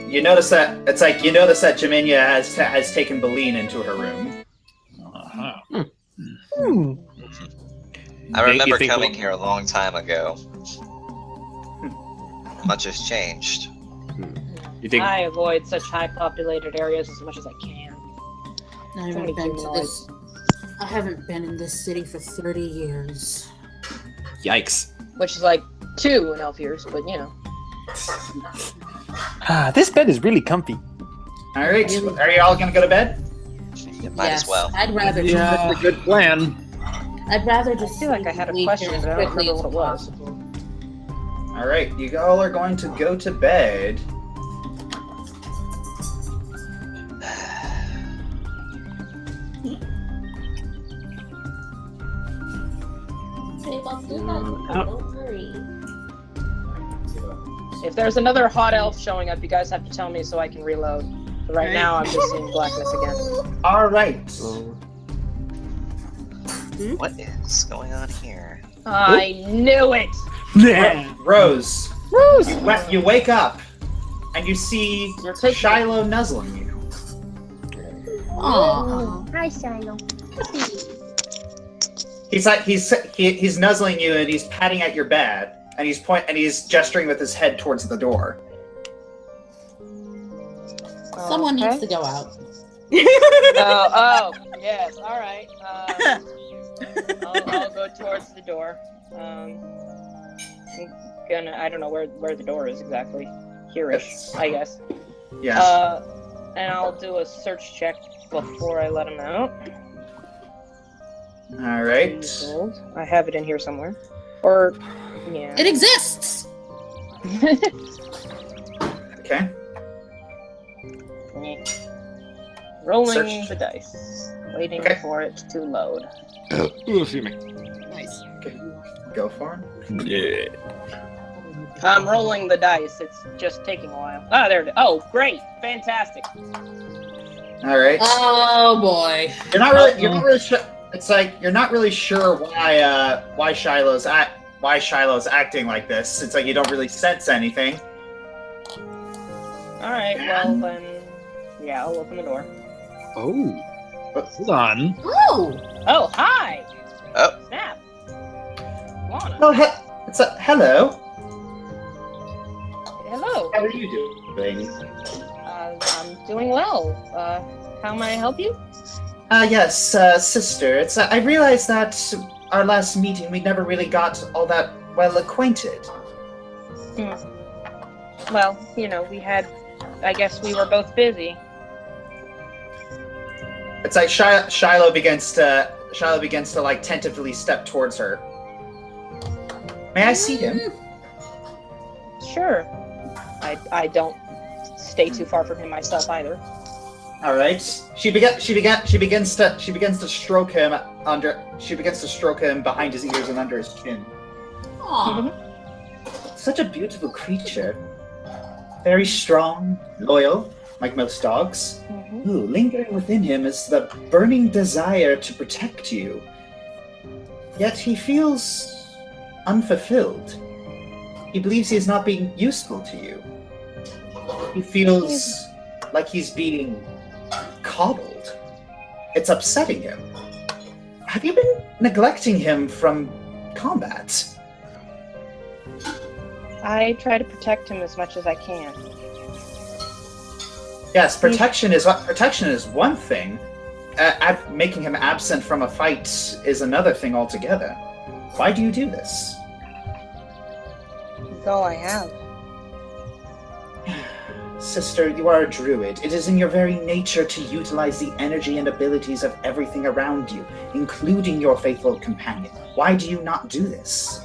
[SPEAKER 5] You notice that Jaminia has taken Beline into her room.
[SPEAKER 7] I remember
[SPEAKER 2] think
[SPEAKER 7] coming here a long time ago. Much has changed.
[SPEAKER 2] You think?
[SPEAKER 4] I avoid such high populated areas as much as I can.
[SPEAKER 3] I haven't been in this city for 30 years.
[SPEAKER 2] Yikes.
[SPEAKER 4] Which is like 2 in elf years, but you know.
[SPEAKER 9] This bed is really comfy.
[SPEAKER 5] All right. Are you all gonna go to bed?
[SPEAKER 7] You might as well.
[SPEAKER 3] I'd rather
[SPEAKER 1] That's a good plan.
[SPEAKER 3] I'd rather just
[SPEAKER 4] I feel like I had a
[SPEAKER 3] leave
[SPEAKER 4] question,
[SPEAKER 3] here as
[SPEAKER 4] but I don't
[SPEAKER 3] quickly
[SPEAKER 4] remember what
[SPEAKER 3] as
[SPEAKER 4] it was.
[SPEAKER 3] possible.
[SPEAKER 5] All right. You all are going to go to bed.
[SPEAKER 3] Don't worry.
[SPEAKER 4] If there's another hot elf showing up, you guys have to tell me so I can reload. But right now, I'm just seeing blackness again.
[SPEAKER 5] All right.
[SPEAKER 7] What is going on here?
[SPEAKER 4] I knew it!
[SPEAKER 5] Rose. You wake up and you see Shiloh nuzzling you.
[SPEAKER 3] Aww.
[SPEAKER 10] Hi, Shiloh.
[SPEAKER 5] He's nuzzling you and he's patting at your bed and he's gesturing with his head towards the door.
[SPEAKER 3] Someone needs to go out.
[SPEAKER 4] Oh, yes, alright. I'll go towards the door. I don't know where the door is exactly. Here-ish, I guess.
[SPEAKER 5] Yeah.
[SPEAKER 4] And I'll do a search check before I let him out.
[SPEAKER 5] All right.
[SPEAKER 4] I have it in here somewhere. Or, yeah.
[SPEAKER 3] It exists!
[SPEAKER 5] Okay.
[SPEAKER 4] Rolling the dice. Waiting for it to load.
[SPEAKER 2] Excuse me.
[SPEAKER 6] Nice.
[SPEAKER 5] Okay. Go for it.
[SPEAKER 2] Yeah.
[SPEAKER 4] I'm rolling the dice. It's just taking a while. Ah, there it is. Oh, great. Fantastic.
[SPEAKER 5] All right.
[SPEAKER 3] Oh boy.
[SPEAKER 5] You're not really sure. It's like you're not really sure why Shiloh's acting like this. It's like you don't really sense anything.
[SPEAKER 4] All right. Well then, yeah, I'll open the door.
[SPEAKER 1] Oh. Hold on.
[SPEAKER 3] Oh!
[SPEAKER 4] Oh, hi.
[SPEAKER 7] Oh.
[SPEAKER 4] Snap. Lana.
[SPEAKER 5] Oh, hello.
[SPEAKER 4] Hello.
[SPEAKER 5] How are you doing?
[SPEAKER 4] I'm doing well. How may I help you?
[SPEAKER 5] Yes, sister. I realized that our last meeting we never really got all that well acquainted.
[SPEAKER 4] Well, I guess we were both busy.
[SPEAKER 5] It's like Shiloh begins to like tentatively step towards her. May I see him?
[SPEAKER 4] Sure. I don't stay too far from him myself either.
[SPEAKER 5] All right. She begins to stroke him under. She begins to stroke him behind his ears and under his chin.
[SPEAKER 3] Aw.
[SPEAKER 5] Such a beautiful creature. Very strong, loyal, like most dogs. Ooh, lingering within him is the burning desire to protect you. Yet he feels unfulfilled. He believes he is not being useful to you. He feels like he's being coddled. It's upsetting him. Have you been neglecting him from combat?
[SPEAKER 4] I try to protect him as much as I can.
[SPEAKER 5] Yes, protection is one thing. Making him absent from a fight is another thing altogether. Why do you do this?
[SPEAKER 4] That's all I have.
[SPEAKER 5] Sister, you are a druid. It is in your very nature to utilize the energy and abilities of everything around you, including your faithful companion. Why do you not do this?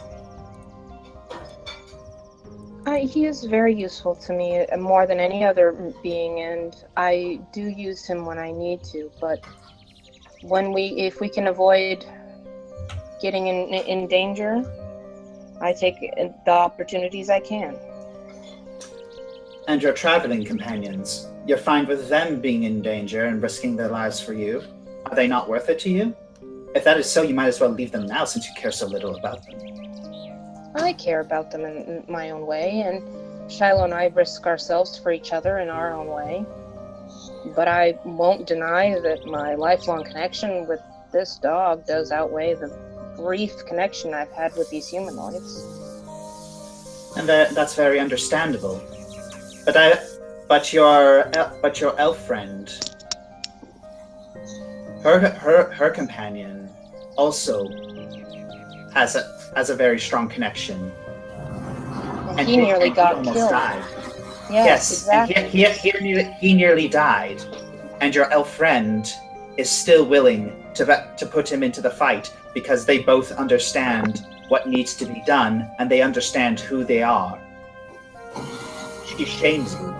[SPEAKER 4] He is very useful to me, more than any other being, and I do use him when I need to, but if we can avoid getting in danger, I take the opportunities I can.
[SPEAKER 5] And your traveling companions, you're fine with them being in danger and risking their lives for you? Are they not worth it to you? If that is so, you might as well leave them now since you care so little about them.
[SPEAKER 4] I care about them in my own way, and Shiloh and I risk ourselves for each other in our own way. But I won't deny that my lifelong connection with this dog does outweigh the brief connection I've had with these humanoids.
[SPEAKER 5] And that's very understandable. But your elf friend, her companion, also has a very strong connection.
[SPEAKER 4] And he nearly got killed.
[SPEAKER 5] Died.
[SPEAKER 4] Yes, exactly.
[SPEAKER 5] And he nearly died. And your elf friend is still willing to put him into the fight because they both understand what needs to be done and they understand who they are. She shames you.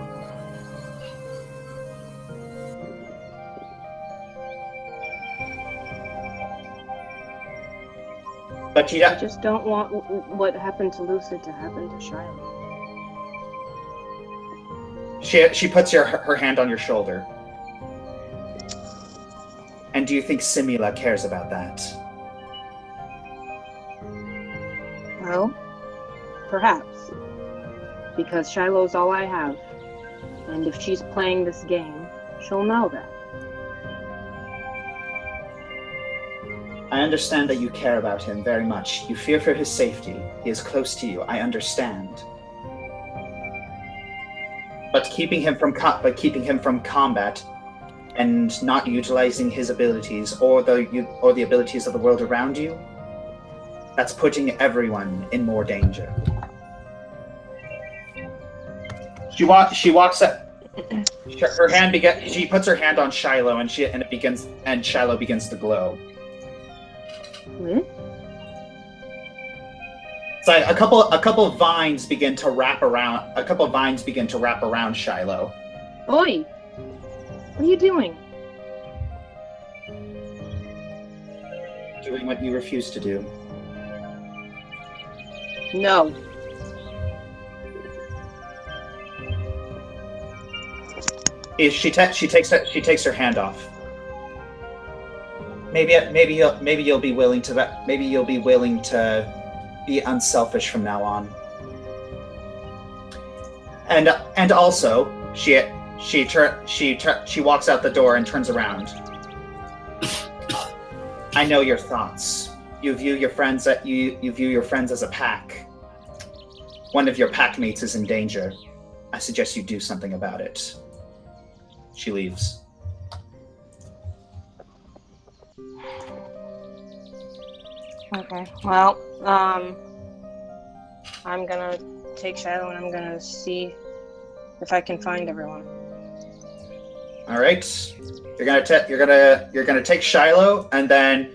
[SPEAKER 5] But
[SPEAKER 4] I just don't want what happened to Lucid to happen to Shiloh.
[SPEAKER 5] She puts her hand on your shoulder. And do you think Simula cares about that?
[SPEAKER 4] Well, perhaps. Because Shiloh's all I have. And if she's playing this game, she'll know that.
[SPEAKER 5] I understand that you care about him very much. You fear for his safety. He is close to you. I understand. But keeping him from combat and not utilizing his abilities or the abilities of the world around you, that's putting everyone in more danger. She walks up. Her hand she puts her hand on Shiloh and Shiloh begins to glow.
[SPEAKER 4] Hmm?
[SPEAKER 5] It's like a couple of vines begin to wrap around Shiloh.
[SPEAKER 4] Oi! What are you doing?
[SPEAKER 5] Doing what you refuse to do.
[SPEAKER 4] No.
[SPEAKER 5] She takes her hand off. Maybe you'll be willing to be unselfish from now on. And also she walks out the door and turns around. I know your thoughts. You view your friends as a pack. One of your pack mates is in danger. I suggest you do something about it. She leaves.
[SPEAKER 4] Okay. Well, I'm gonna take Shiloh and I'm gonna see if I can find everyone.
[SPEAKER 5] All right. You're gonna take Shiloh, and then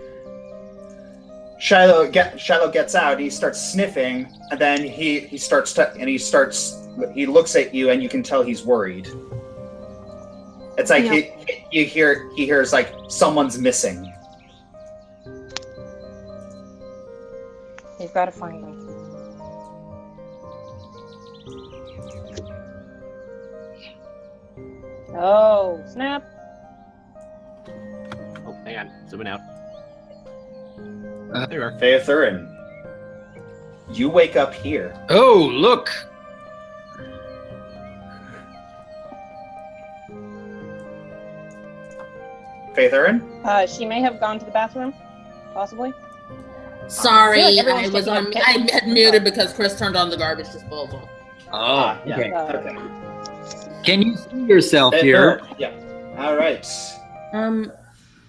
[SPEAKER 5] Shiloh gets out. He starts sniffing, and then he looks at you, and you can tell he's worried. It's like he hears like someone's missing.
[SPEAKER 4] You've got to find them. Oh, snap.
[SPEAKER 2] Oh, hang on. Zooming out. There you are.
[SPEAKER 5] Phaethurin, you wake up here.
[SPEAKER 1] Oh, look!
[SPEAKER 5] Phaethurin?
[SPEAKER 4] She may have gone to the bathroom, possibly.
[SPEAKER 3] Sorry,
[SPEAKER 4] I feel like
[SPEAKER 3] I
[SPEAKER 4] everyone's
[SPEAKER 3] was on.
[SPEAKER 4] taking
[SPEAKER 3] I had muted because Chris turned on the garbage disposal.
[SPEAKER 1] Oh, okay.
[SPEAKER 5] Okay.
[SPEAKER 1] Can you see yourself here?
[SPEAKER 5] Yeah. All right.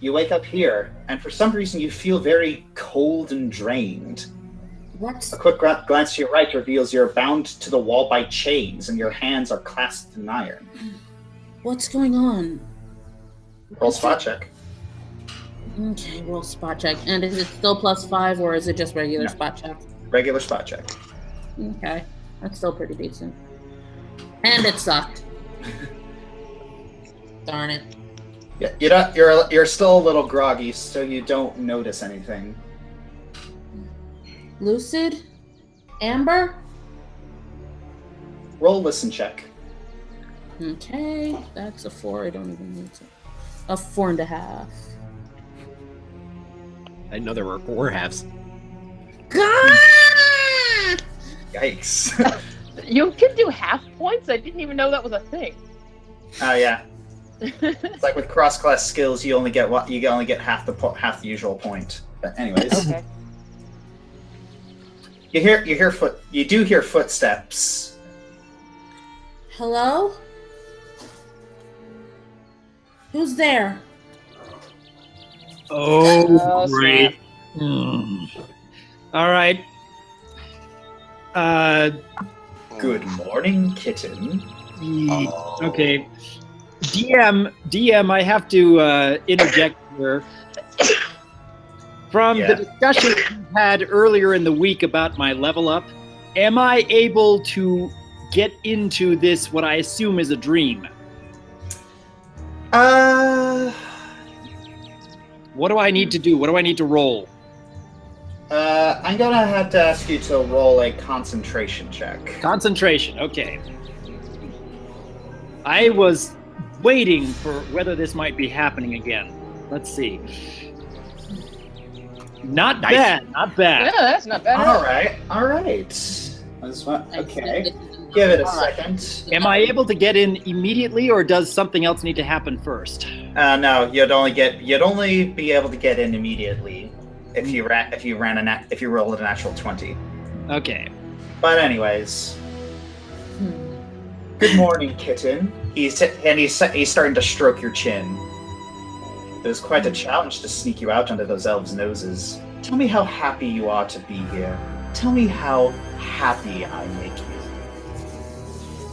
[SPEAKER 5] You wake up here, and for some reason you feel very cold and drained.
[SPEAKER 3] What?
[SPEAKER 5] A quick glance to your right reveals you're bound to the wall by chains, and your hands are clasped in iron.
[SPEAKER 3] What's going on?
[SPEAKER 5] Roll spot check.
[SPEAKER 3] Okay, roll spot check. And is it still +5 or is it just regular spot check?
[SPEAKER 5] Regular spot check.
[SPEAKER 3] Okay, that's still pretty decent. And it sucked. Darn it.
[SPEAKER 5] Yeah, you're still a little groggy, so you don't notice anything.
[SPEAKER 3] Lucid? Amber?
[SPEAKER 5] Roll listen check.
[SPEAKER 3] Okay, that's a 4. I don't even need to. A 4.5.
[SPEAKER 2] I know there were 4 halves.
[SPEAKER 5] Yikes.
[SPEAKER 4] You can do half points? I didn't even know that was a thing.
[SPEAKER 5] Oh yeah. It's like with cross-class skills, you only get half the usual point. But anyways,
[SPEAKER 4] Okay.
[SPEAKER 5] You do hear footsteps.
[SPEAKER 3] Hello? Who's there?
[SPEAKER 1] Oh,
[SPEAKER 4] Oh,
[SPEAKER 1] great. All right.
[SPEAKER 5] Good morning, kitten.
[SPEAKER 1] Okay. DM, I have to interject here. From the discussion we had earlier in the week about my level up, am I able to get into this, what I assume is a dream? What do I need to do? What do I need to roll?
[SPEAKER 5] I'm gonna have to ask you to roll a concentration check.
[SPEAKER 1] Concentration, okay. I was waiting for whether this might be happening again. Let's see. Not bad, not bad.
[SPEAKER 4] Yeah, that's not bad at all.
[SPEAKER 5] All right. Okay. Give it a second.
[SPEAKER 1] Am I able to get in immediately, or does something else need to happen first?
[SPEAKER 5] No, you'd only be able to get in immediately if you rolled an actual 20.
[SPEAKER 1] Okay.
[SPEAKER 5] But anyways, good morning, kitten. He's starting to stroke your chin. It was quite a challenge to sneak you out under those elves' noses. Tell me how happy you are to be here. Tell me how happy I make you.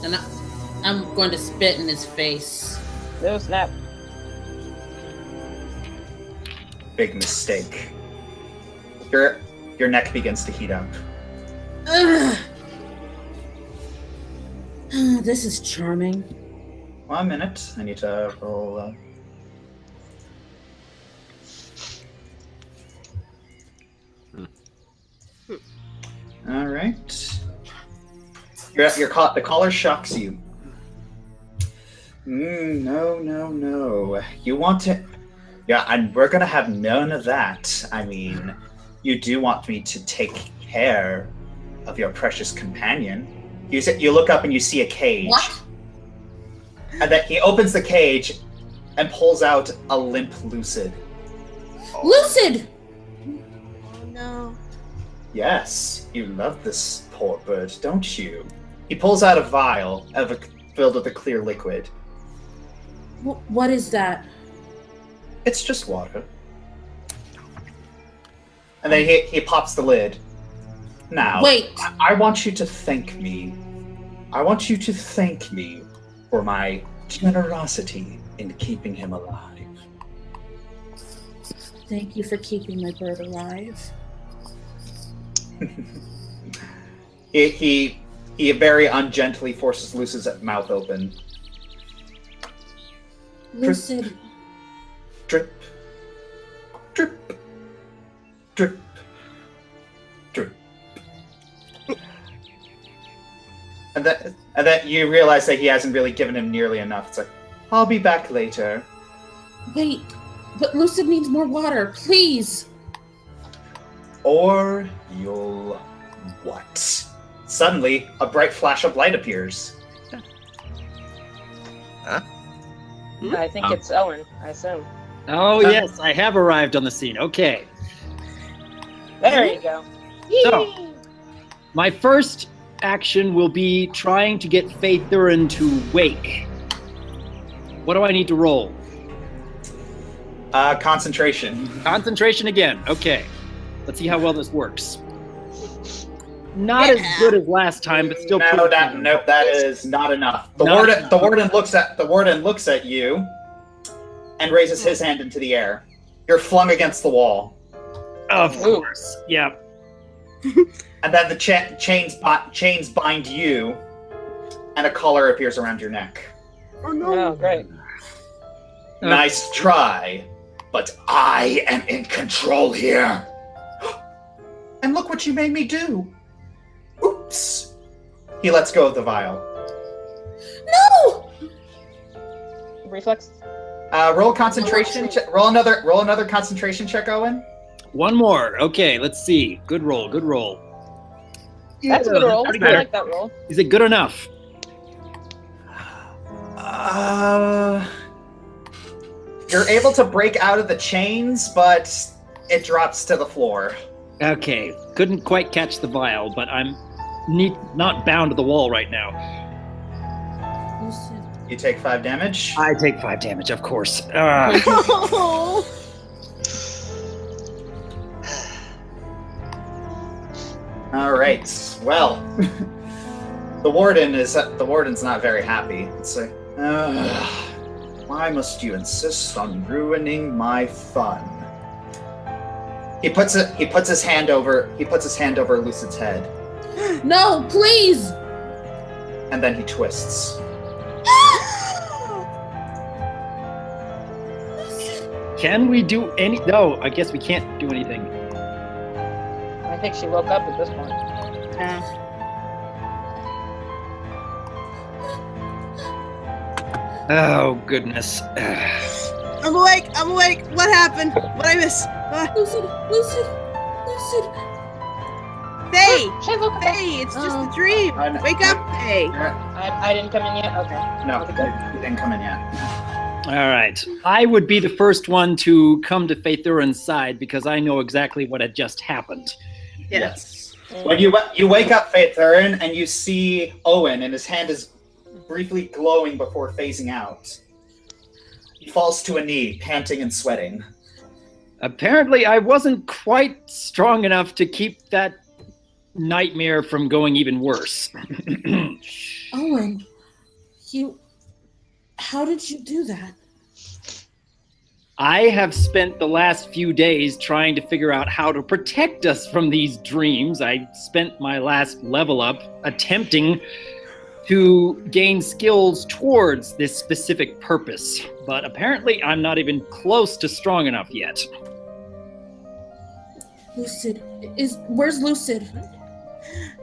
[SPEAKER 3] And I'm going to spit in his face.
[SPEAKER 4] No snap.
[SPEAKER 5] Big mistake. Your neck begins to heat up.
[SPEAKER 3] Ugh. This is charming.
[SPEAKER 5] 1 minute. I need to roll. All right. The caller shocks you. No. You want to? Yeah, and we're gonna have none of that. I mean, you do want me to take care of your precious companion. You look up and you see a cage.
[SPEAKER 3] What?
[SPEAKER 5] And then he opens the cage and pulls out a limp Lucid.
[SPEAKER 3] Lucid!
[SPEAKER 6] Oh no.
[SPEAKER 5] Yes, you love this poor bird, don't you? He pulls out a vial filled with a clear liquid.
[SPEAKER 3] What is that?
[SPEAKER 5] It's just water. And then he pops the lid. Now,
[SPEAKER 3] Wait.
[SPEAKER 5] I want you to thank me. I want you to thank me for my generosity in keeping him alive.
[SPEAKER 3] Thank you for keeping my bird alive.
[SPEAKER 5] He very ungently forces Lucid's mouth open.
[SPEAKER 3] Lucid.
[SPEAKER 5] Drip. Drip. Drip. Drip. And then you realize that he hasn't really given him nearly enough. It's like, I'll be back later.
[SPEAKER 3] Wait, but Lucid needs more water, please.
[SPEAKER 5] Or you'll what? Suddenly, a bright flash of light appears.
[SPEAKER 7] Huh?
[SPEAKER 4] I think it's Owen, I assume.
[SPEAKER 1] Oh, yes, I have arrived on the scene. Okay.
[SPEAKER 4] There you go.
[SPEAKER 1] So, my first action will be trying to get Faith Thurin to wake. What do I need to roll?
[SPEAKER 5] Concentration.
[SPEAKER 1] Concentration again. Okay. Let's see how well this works. Not as good as last time, but still.
[SPEAKER 5] That is not enough. The warden looks at you and raises his hand into the air. You're flung against the wall.
[SPEAKER 1] Of course. Yeah.
[SPEAKER 5] And then the chains bind you, and a collar appears around your neck.
[SPEAKER 6] Oh no!
[SPEAKER 4] Oh, great.
[SPEAKER 5] Nice try, but I am in control here. And look what you made me do. Oops. He lets go of the vial.
[SPEAKER 3] No!
[SPEAKER 4] Reflex?
[SPEAKER 5] Roll concentration. Roll another concentration check, Owen.
[SPEAKER 1] One more. Okay, let's see. Good roll. Good roll.
[SPEAKER 4] That's a good roll. I like that roll.
[SPEAKER 1] Is it good enough?
[SPEAKER 5] You're able to break out of the chains, but it drops to the floor.
[SPEAKER 1] Okay. Couldn't quite catch the vial, but I'm not bound to the wall right now.
[SPEAKER 5] You take 5 damage.
[SPEAKER 1] I take 5 damage, of course.
[SPEAKER 6] Oh.
[SPEAKER 5] All right. Well, the warden's not very happy. It's like, why must you insist on ruining my fun? He puts his hand over Lucid's head.
[SPEAKER 3] No, please!
[SPEAKER 5] And then he twists.
[SPEAKER 1] Can we do any? No, I guess we can't do anything.
[SPEAKER 4] I think she woke up at this point.
[SPEAKER 1] Oh, goodness.
[SPEAKER 6] I'm awake! What happened? What'd I miss?
[SPEAKER 3] Lucid!
[SPEAKER 6] Faye!
[SPEAKER 4] She woke up.
[SPEAKER 6] Faye, it's just a dream! Wake up, Faye!
[SPEAKER 4] I didn't come in yet? Okay.
[SPEAKER 5] No, you didn't come in yet.
[SPEAKER 1] All right. I would be the first one to come to Faith Thurin's side because I know exactly what had just happened.
[SPEAKER 5] Yes. When you wake up, Faith Thurin, and you see Owen, and his hand is briefly glowing before phasing out. He falls to a knee, panting and sweating.
[SPEAKER 1] Apparently, I wasn't quite strong enough to keep that nightmare from going even worse.
[SPEAKER 3] Owen, how did you do that?
[SPEAKER 1] I have spent the last few days trying to figure out how to protect us from these dreams. I spent my last level up attempting to gain skills towards this specific purpose, but apparently I'm not even close to strong enough yet.
[SPEAKER 3] Lucid, where's Lucid?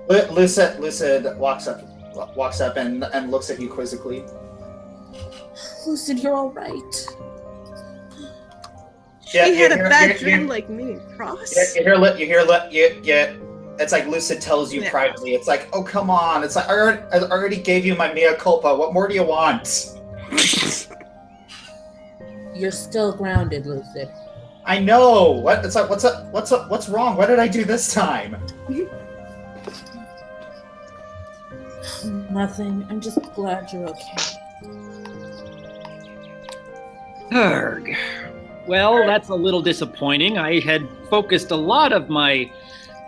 [SPEAKER 5] Lucid walks up and looks at you quizzically.
[SPEAKER 3] Lucid, you're all right.
[SPEAKER 6] She had a bad dream like me and Cross.
[SPEAKER 5] You hear. It's like Lucid tells you privately. It's like, oh come on. It's like I already gave you my mea culpa. What more do you want?
[SPEAKER 3] You're still grounded, Lucid.
[SPEAKER 5] I know. What? It's like what's up? What's wrong? What did I do this time?
[SPEAKER 3] Nothing. I'm just glad you're okay.
[SPEAKER 1] Arg. Well, that's a little disappointing. I had focused a lot of my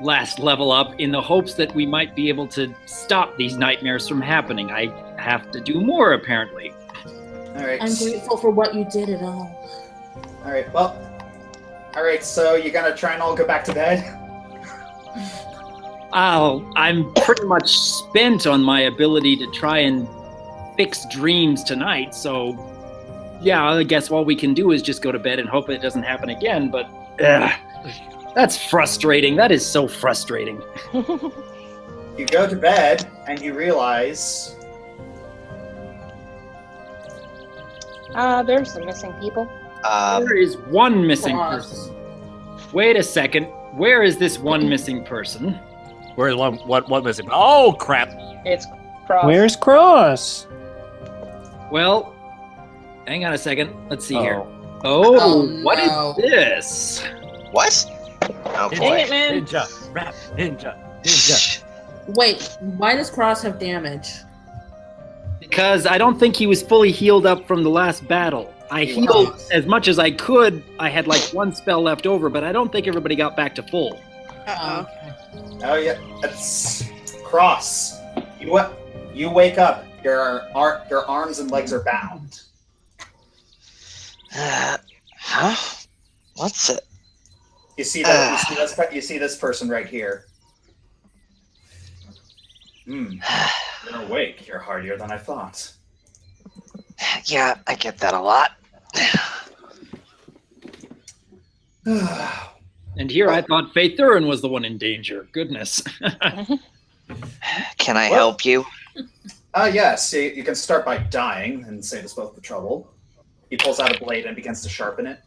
[SPEAKER 1] last level up in the hopes that we might be able to stop these nightmares from happening. I have to do more, apparently.
[SPEAKER 5] All right.
[SPEAKER 3] I'm grateful for what you did at all.
[SPEAKER 5] All right. So you're gonna try and all go back to bed?
[SPEAKER 1] I'm pretty much spent on my ability to try and fix dreams tonight, so yeah, I guess all we can do is just go to bed and hope it doesn't happen again, but that's frustrating. That is so frustrating.
[SPEAKER 5] You go to bed and you realize...
[SPEAKER 4] There's some missing people.
[SPEAKER 1] There is one missing
[SPEAKER 3] Cross.
[SPEAKER 1] person. Wait a second. Where is this one missing person?
[SPEAKER 2] Where's what missing? Oh crap!
[SPEAKER 4] It's Cross.
[SPEAKER 9] Where's Cross?
[SPEAKER 1] Well, hang on a second. Let's see here.
[SPEAKER 3] Oh,
[SPEAKER 1] Oh, what
[SPEAKER 3] no.
[SPEAKER 1] is this?
[SPEAKER 7] What? Oh
[SPEAKER 4] Dang
[SPEAKER 7] boy.
[SPEAKER 4] it, man.
[SPEAKER 2] Ninja, rap, ninja.
[SPEAKER 3] Wait, why does Cross have damage?
[SPEAKER 1] Because I don't think he was fully healed up from the last battle. I
[SPEAKER 5] He
[SPEAKER 1] healed
[SPEAKER 5] was.
[SPEAKER 1] as much as I could. I had like one spell left over, but I don't think everybody got back to full.
[SPEAKER 6] Uh-oh.
[SPEAKER 5] Oh yeah, it's Cross. You wake up. Your arms and legs are bound.
[SPEAKER 7] Huh? What's it?
[SPEAKER 5] You see that? You see this person right here. You're awake. You're hardier than I thought.
[SPEAKER 7] Yeah, I get that a lot.
[SPEAKER 1] And here I thought Faith Thurin was the one in danger. Goodness.
[SPEAKER 7] Can I help you?
[SPEAKER 5] Yes. You can start by dying and save us both the trouble. He pulls out a blade and begins to sharpen it.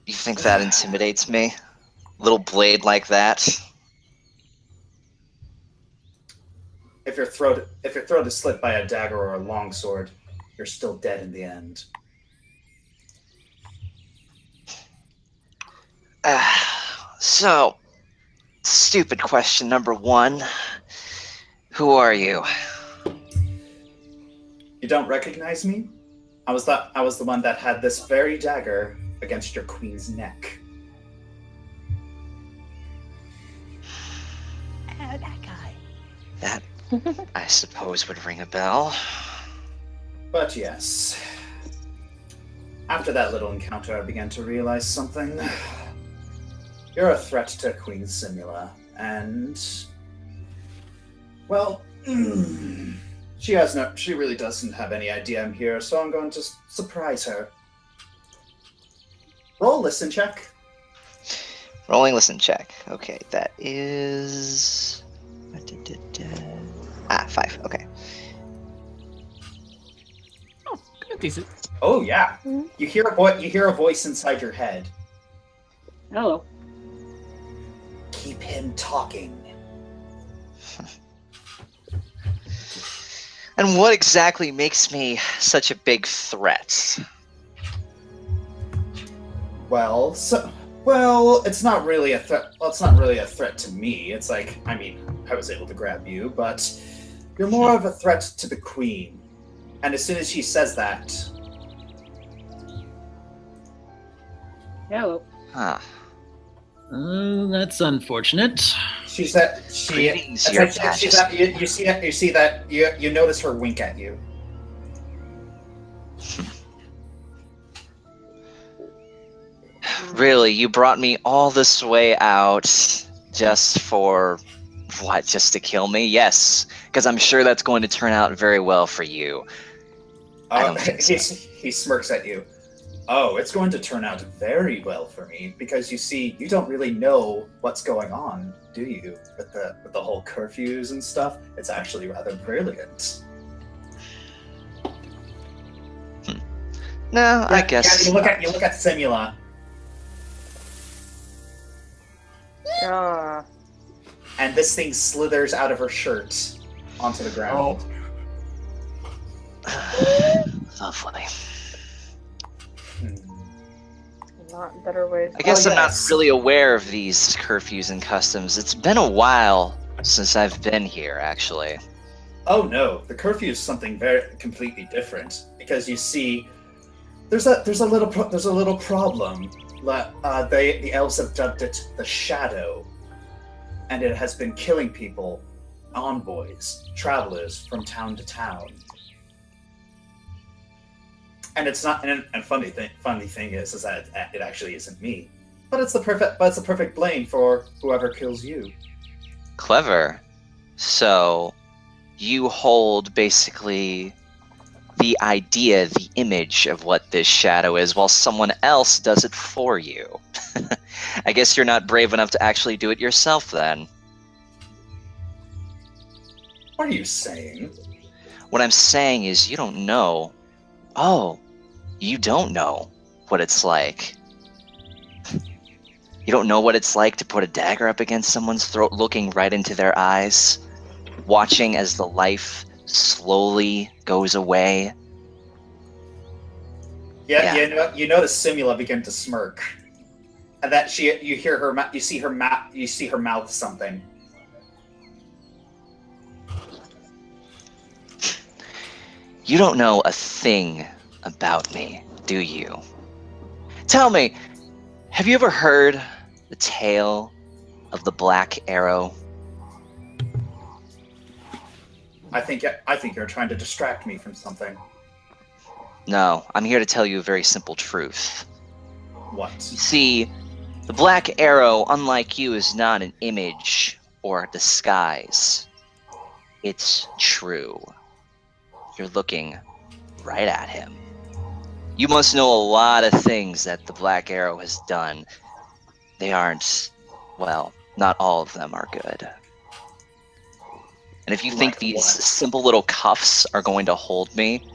[SPEAKER 7] You think that intimidates me? Little blade like that?
[SPEAKER 5] If your throat is slit by a dagger or a longsword, you're still dead in the end.
[SPEAKER 7] So, stupid question number one. Who are you?
[SPEAKER 5] You don't recognize me? I was the one that had this very dagger against your queen's neck.
[SPEAKER 7] That guy. That, I suppose, would ring a bell.
[SPEAKER 5] But yes, after that little encounter, I began to realize something. You're a threat to Queen Simula, and well, she really doesn't have any idea I'm here, so I'm going to surprise her. Roll listen check.
[SPEAKER 7] Rolling listen check. Okay, that is... 5, okay.
[SPEAKER 2] Oh, decent.
[SPEAKER 5] Oh yeah, you hear a voice inside your head.
[SPEAKER 4] Hello.
[SPEAKER 5] Keep him talking.
[SPEAKER 7] And what exactly makes me such a big threat?
[SPEAKER 5] Well, it's not really a threat. Well, it's not really a threat to me. It's like, I mean, I was able to grab you, but you're more of a threat to the queen. And as soon as she says that,
[SPEAKER 4] Hello.
[SPEAKER 7] Huh.
[SPEAKER 1] That's unfortunate.
[SPEAKER 5] she said
[SPEAKER 7] Greetings,
[SPEAKER 5] it's
[SPEAKER 7] Your
[SPEAKER 5] like
[SPEAKER 7] Majesty.
[SPEAKER 5] you see that you notice her wink at you.
[SPEAKER 7] Really, you brought me all this way out just for what? Just to kill me? Yes, because I'm sure that's going to turn out very well for you. I don't think so.
[SPEAKER 5] He smirks at you. Oh, it's going to turn out very well for me because you see, you don't really know what's going on, do you? With the whole curfews and stuff, it's actually rather brilliant.
[SPEAKER 7] No, I guess.
[SPEAKER 5] Yeah, you look at Simula. And this thing slithers out of her shirt onto the ground.
[SPEAKER 7] Lovely.
[SPEAKER 4] Not better ways.
[SPEAKER 7] I guess I'm not
[SPEAKER 5] yes.
[SPEAKER 7] really aware of these curfews and customs. It's been a while since I've been here, actually.
[SPEAKER 5] Oh no, the curfew is something very completely different because you see, there's a little problem. The elves have dubbed it the Shadow, and it has been killing people, envoys, travelers from town to town. And it's not. And funny thing is that it actually isn't me. But it's the perfect blame for whoever kills you.
[SPEAKER 7] Clever. So, you hold basically the idea, the image of what this shadow is, while someone else does it for you. I guess you're not brave enough to actually do it yourself, then.
[SPEAKER 5] What are you saying?
[SPEAKER 7] What I'm saying is you don't know. Oh, you don't know what it's like. You don't know what it's like to put a dagger up against someone's throat, looking right into their eyes, watching as the life slowly goes away.
[SPEAKER 5] Yeah. You notice Simula begin to smirk, and that you see her mouth something.
[SPEAKER 7] You don't know a thing about me, do you? Tell me, have you ever heard the tale of the Black Arrow?
[SPEAKER 5] I think you're trying to distract me from something.
[SPEAKER 7] No, I'm here to tell you a very simple truth.
[SPEAKER 5] What?
[SPEAKER 7] You see, the Black Arrow, unlike you, is not an image or a disguise. It's true. You're looking right at him. You must know a lot of things that the Black Arrow has done. They aren't, well, not all of them are good. And if you think these simple little cuffs are going to hold me,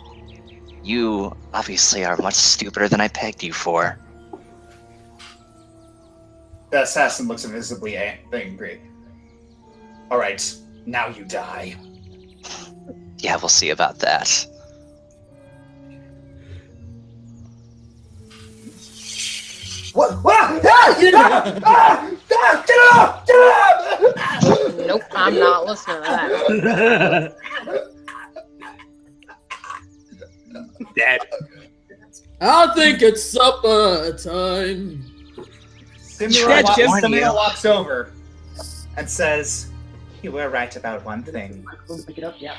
[SPEAKER 7] you obviously are much stupider than I pegged you for.
[SPEAKER 5] The assassin looks visibly angry. All right, now you die.
[SPEAKER 7] Yeah, we'll see about that.
[SPEAKER 5] What? Get up!
[SPEAKER 4] Nope, I'm not listening to that.
[SPEAKER 2] Dead.
[SPEAKER 3] I think it's supper time.
[SPEAKER 5] Simula walks over and says, "You were right about one thing.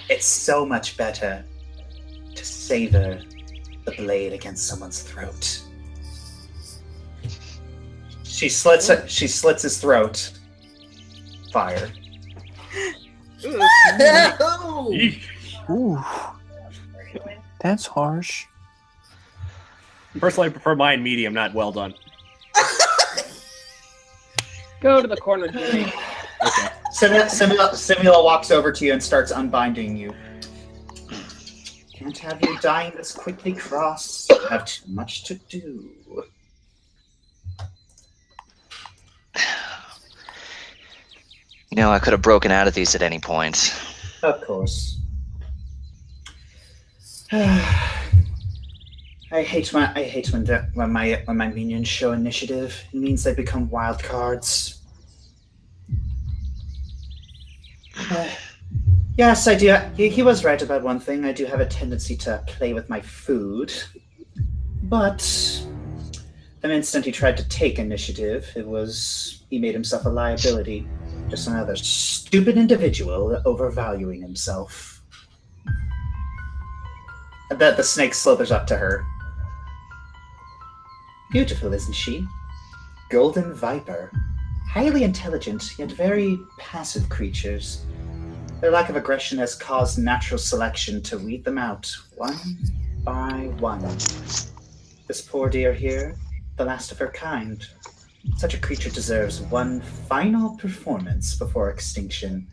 [SPEAKER 5] It's so much better to savor the blade against someone's throat." She slits his throat. Fire.
[SPEAKER 9] Ooh. That's harsh.
[SPEAKER 2] Personally, I prefer mine medium, not well done.
[SPEAKER 4] Go to the corner, Jimmy.
[SPEAKER 2] Okay.
[SPEAKER 5] Simula walks over to you and starts unbinding you. Can't have you dying this quickly, Cross. You have too much to do.
[SPEAKER 7] You know, I could have broken out of these at any point.
[SPEAKER 5] Of course. I hate when my minions show initiative. It means they become wild cards. Yes, I do. He was right about one thing. I do have a tendency to play with my food. But the instant he tried to take initiative, he made himself a liability. Just another stupid individual overvaluing himself. I bet the snake slithers up to her. Beautiful, isn't she? Golden Viper. Highly intelligent, yet very passive creatures. Their lack of aggression has caused natural selection to weed them out, one by one. This poor deer here, the last of her kind. Such a creature deserves one final performance before extinction,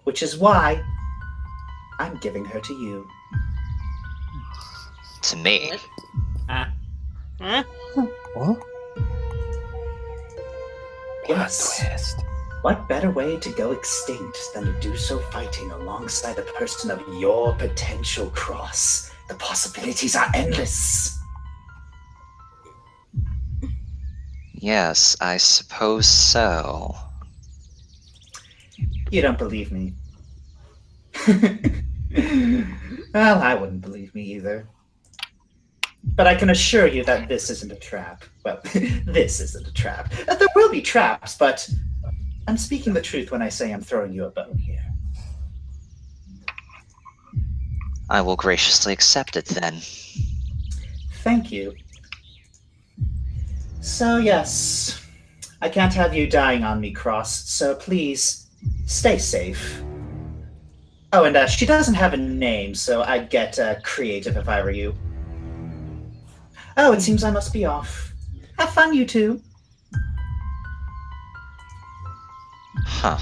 [SPEAKER 5] which is why I'm giving her to you.
[SPEAKER 7] To me.
[SPEAKER 6] Huh?
[SPEAKER 9] What?
[SPEAKER 5] Yes.
[SPEAKER 9] Twist.
[SPEAKER 5] What better way to go extinct than to do so fighting alongside a person of your potential, Cross? The possibilities are endless.
[SPEAKER 7] Yes, I suppose so.
[SPEAKER 5] You don't believe me. Well, I wouldn't believe me either. But I can assure you that this isn't a trap. Well, this isn't a trap. There will be traps, but I'm speaking the truth when I say I'm throwing you a bone here.
[SPEAKER 7] I will graciously accept it then.
[SPEAKER 5] Thank you. So yes, I can't have you dying on me, Cross, so please, stay safe. Oh, and she doesn't have a name, so I'd get creative if I were you. Oh, it seems I must be off. Have fun, you two.
[SPEAKER 7] Huh.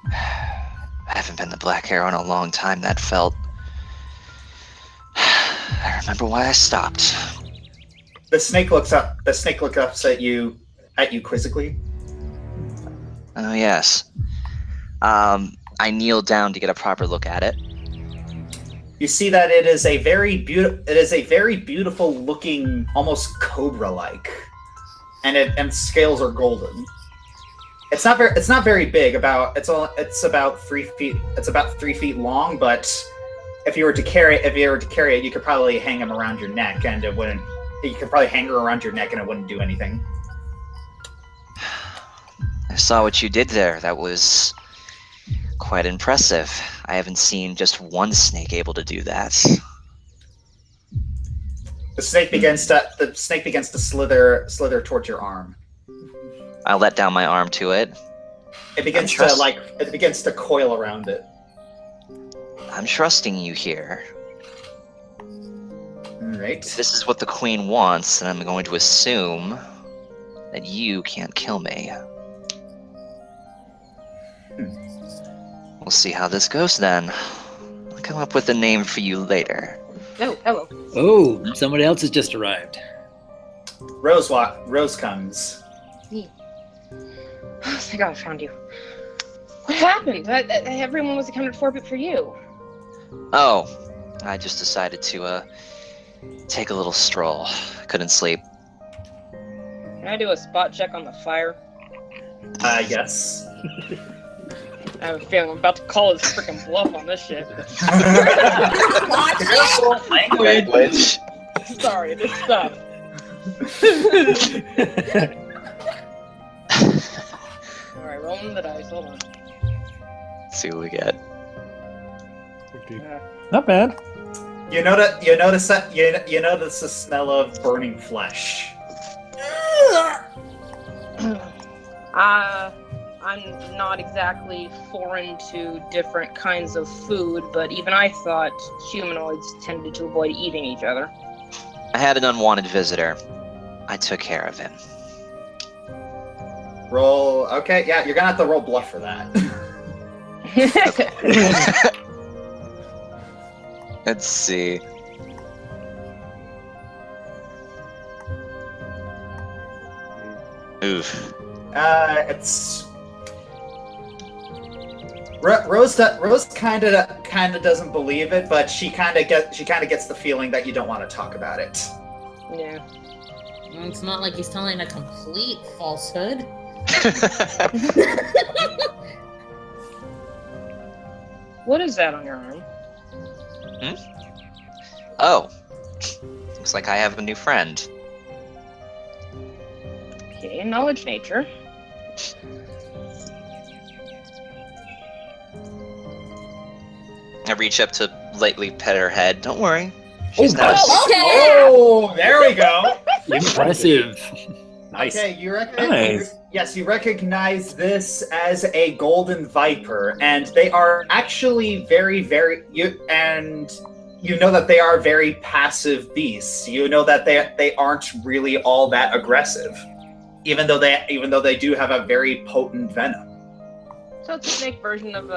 [SPEAKER 7] I haven't been the Black Arrow in a long time. That felt... I remember why I stopped.
[SPEAKER 5] The snake looks up. The snake looks up at you quizzically.
[SPEAKER 7] Oh, yes. I kneel down to get a proper look at it.
[SPEAKER 5] You see that it is a very beautiful looking, almost cobra-like, and its scales are golden. It's not very big. It's about 3 feet. It's about 3 feet long. But if you were to carry it, you could probably hang him around your neck, and it wouldn't. You could probably hang her around your neck, and it wouldn't do anything.
[SPEAKER 7] I saw what you did there. That was quite impressive. I haven't seen just one snake able to do that.
[SPEAKER 5] The snake begins to slither towards your arm.
[SPEAKER 7] I let down my arm to it.
[SPEAKER 5] It begins to coil around it.
[SPEAKER 7] I'm trusting you here.
[SPEAKER 5] Alright.
[SPEAKER 7] If this is what the Queen wants, then I'm going to assume that you can't kill me. We'll see how this goes then. I'll come up with a name for you later.
[SPEAKER 4] Oh, hello.
[SPEAKER 1] Oh, someone else has just arrived.
[SPEAKER 5] Rose comes.
[SPEAKER 4] Thank God I found you. What happened? Everyone was accounted for but for you.
[SPEAKER 7] Oh, I just decided to take a little stroll. Couldn't sleep.
[SPEAKER 4] Can I do a spot check on the fire?
[SPEAKER 5] Yes.
[SPEAKER 4] I have a feeling I'm about to call his freaking bluff on this shit.
[SPEAKER 7] Language.
[SPEAKER 4] Sorry, this stuff. Alright, rolling the dice, hold on.
[SPEAKER 7] Let's see what we get.
[SPEAKER 9] Not bad.
[SPEAKER 5] You notice the smell of burning flesh.
[SPEAKER 4] I'm not exactly foreign to different kinds of food, but even I thought humanoids tended to avoid eating each other.
[SPEAKER 7] I had an unwanted visitor. I took care of him.
[SPEAKER 5] Roll. Okay, yeah, you're gonna have to roll bluff for that.
[SPEAKER 7] Let's see. Oof.
[SPEAKER 5] It's Rose kind of doesn't believe it, but she kind of gets the feeling that you don't want to talk about it.
[SPEAKER 4] Yeah.
[SPEAKER 3] It's not like he's telling a complete falsehood.
[SPEAKER 4] What is that on your arm?
[SPEAKER 7] Oh. Looks like I have a new friend.
[SPEAKER 4] Okay, knowledge nature.
[SPEAKER 7] I reach up to lightly pet her head. Don't worry. She's not.
[SPEAKER 3] Okay.
[SPEAKER 5] Oh, there we go.
[SPEAKER 1] Impressive. Nice.
[SPEAKER 5] Okay,
[SPEAKER 9] Nice.
[SPEAKER 5] you recognize this as a golden viper, and they are actually very, very you know that they are very passive beasts. You know that they aren't really all that aggressive, even though they do have a very potent venom.
[SPEAKER 4] So it's a snake version of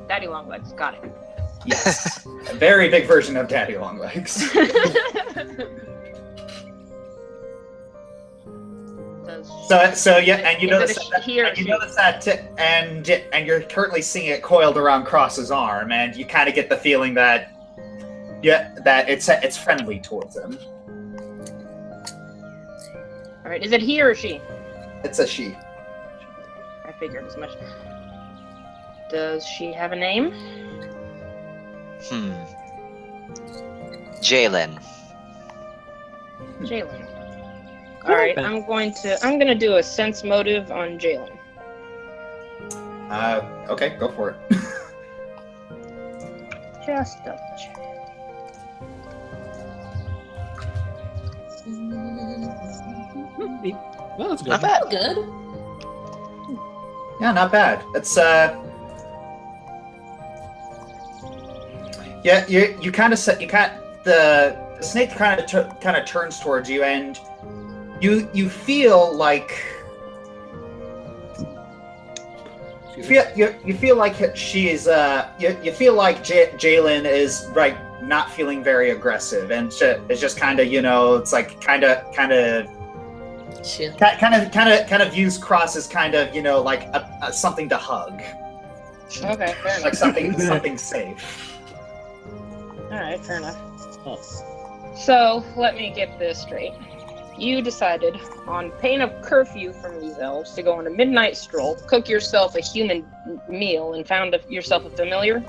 [SPEAKER 4] Daddy Longlegs. Got it.
[SPEAKER 5] Yes, a very big version of Daddy Longlegs. So yeah, and you notice and you're currently seeing it coiled around Cross's arm, and you kind of get the feeling that it's friendly towards him.
[SPEAKER 4] All right, is it he or she?
[SPEAKER 5] It's a she.
[SPEAKER 4] I figured as much. Does she have a name?
[SPEAKER 7] Jalen.
[SPEAKER 4] Jalen. All right, I'm gonna do a sense motive on Jalen.
[SPEAKER 5] Okay, go for it.
[SPEAKER 4] Just double check.
[SPEAKER 2] Well, that's good.
[SPEAKER 7] Not bad.
[SPEAKER 3] Good.
[SPEAKER 5] Yeah, not bad. It's yeah, you kind of the snake kind of turns towards you, and you feel like you feel like she is you feel like Jalen is not feeling very aggressive, and it's just kind of it's like kind of views Cross as kind of like a something to hug.
[SPEAKER 4] Okay, fair enough.
[SPEAKER 5] Like something safe.
[SPEAKER 4] All right, fair enough. Oh. So let me get this straight. You decided, on pain of curfew from these elves, to go on a midnight stroll, cook yourself a human meal, and found yourself a familiar?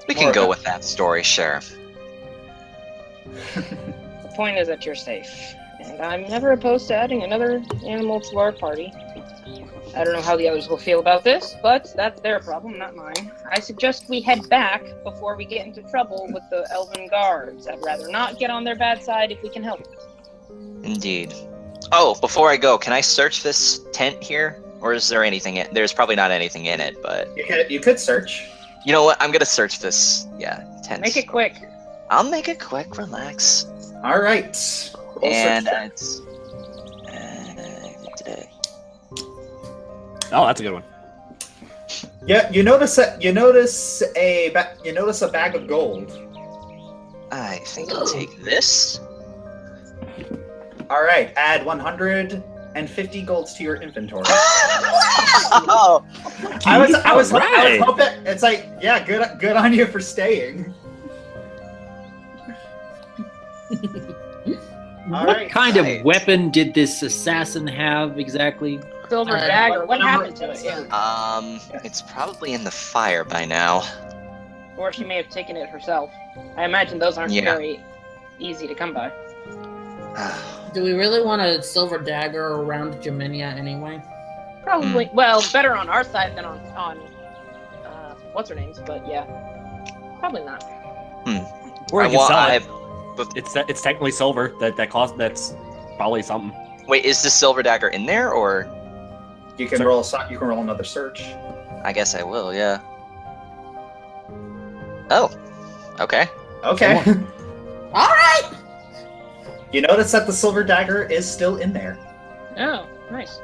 [SPEAKER 7] We can go with that story, sure.
[SPEAKER 4] The point is that you're safe, and I'm never opposed to adding another animal to our party. I don't know how the others will feel about this, but that's their problem, not mine. I suggest we head back before we get into trouble with the elven guards. I'd rather not get on their bad side if we can help it.
[SPEAKER 7] Indeed. Oh, before I go, can I search this tent here? Or is there anything in there's probably not anything in it, but...
[SPEAKER 5] You could search.
[SPEAKER 7] You know what? I'm gonna search this, tent.
[SPEAKER 4] Make it quick.
[SPEAKER 7] I'll make it quick, relax.
[SPEAKER 5] Alright.
[SPEAKER 7] And it's...
[SPEAKER 2] Oh, that's a good one.
[SPEAKER 5] Yeah, you notice a bag of gold.
[SPEAKER 7] I think I'll take this.
[SPEAKER 5] All right, add 150 golds to your inventory.
[SPEAKER 7] Oh,
[SPEAKER 5] I was hoping. It's like, yeah, good on you for staying.
[SPEAKER 1] What kind of weapon did this assassin have exactly?
[SPEAKER 4] Silver dagger. What happened to it? Yeah.
[SPEAKER 7] It's probably in the fire by now.
[SPEAKER 4] Or she may have taken it herself. I imagine those aren't very easy to come by.
[SPEAKER 3] Do we really want a silver dagger around Jaminia anyway?
[SPEAKER 4] Probably. Well, better on our side than on what's her name's, but yeah, probably not.
[SPEAKER 2] Or you can sell it. It's technically silver. That's probably something.
[SPEAKER 7] Wait, is the silver dagger in there, or
[SPEAKER 5] you can roll another search?
[SPEAKER 7] I guess I will. Yeah. Oh. Okay.
[SPEAKER 5] Okay.
[SPEAKER 3] All right.
[SPEAKER 5] You notice that the silver dagger is still in there.
[SPEAKER 4] Oh, nice.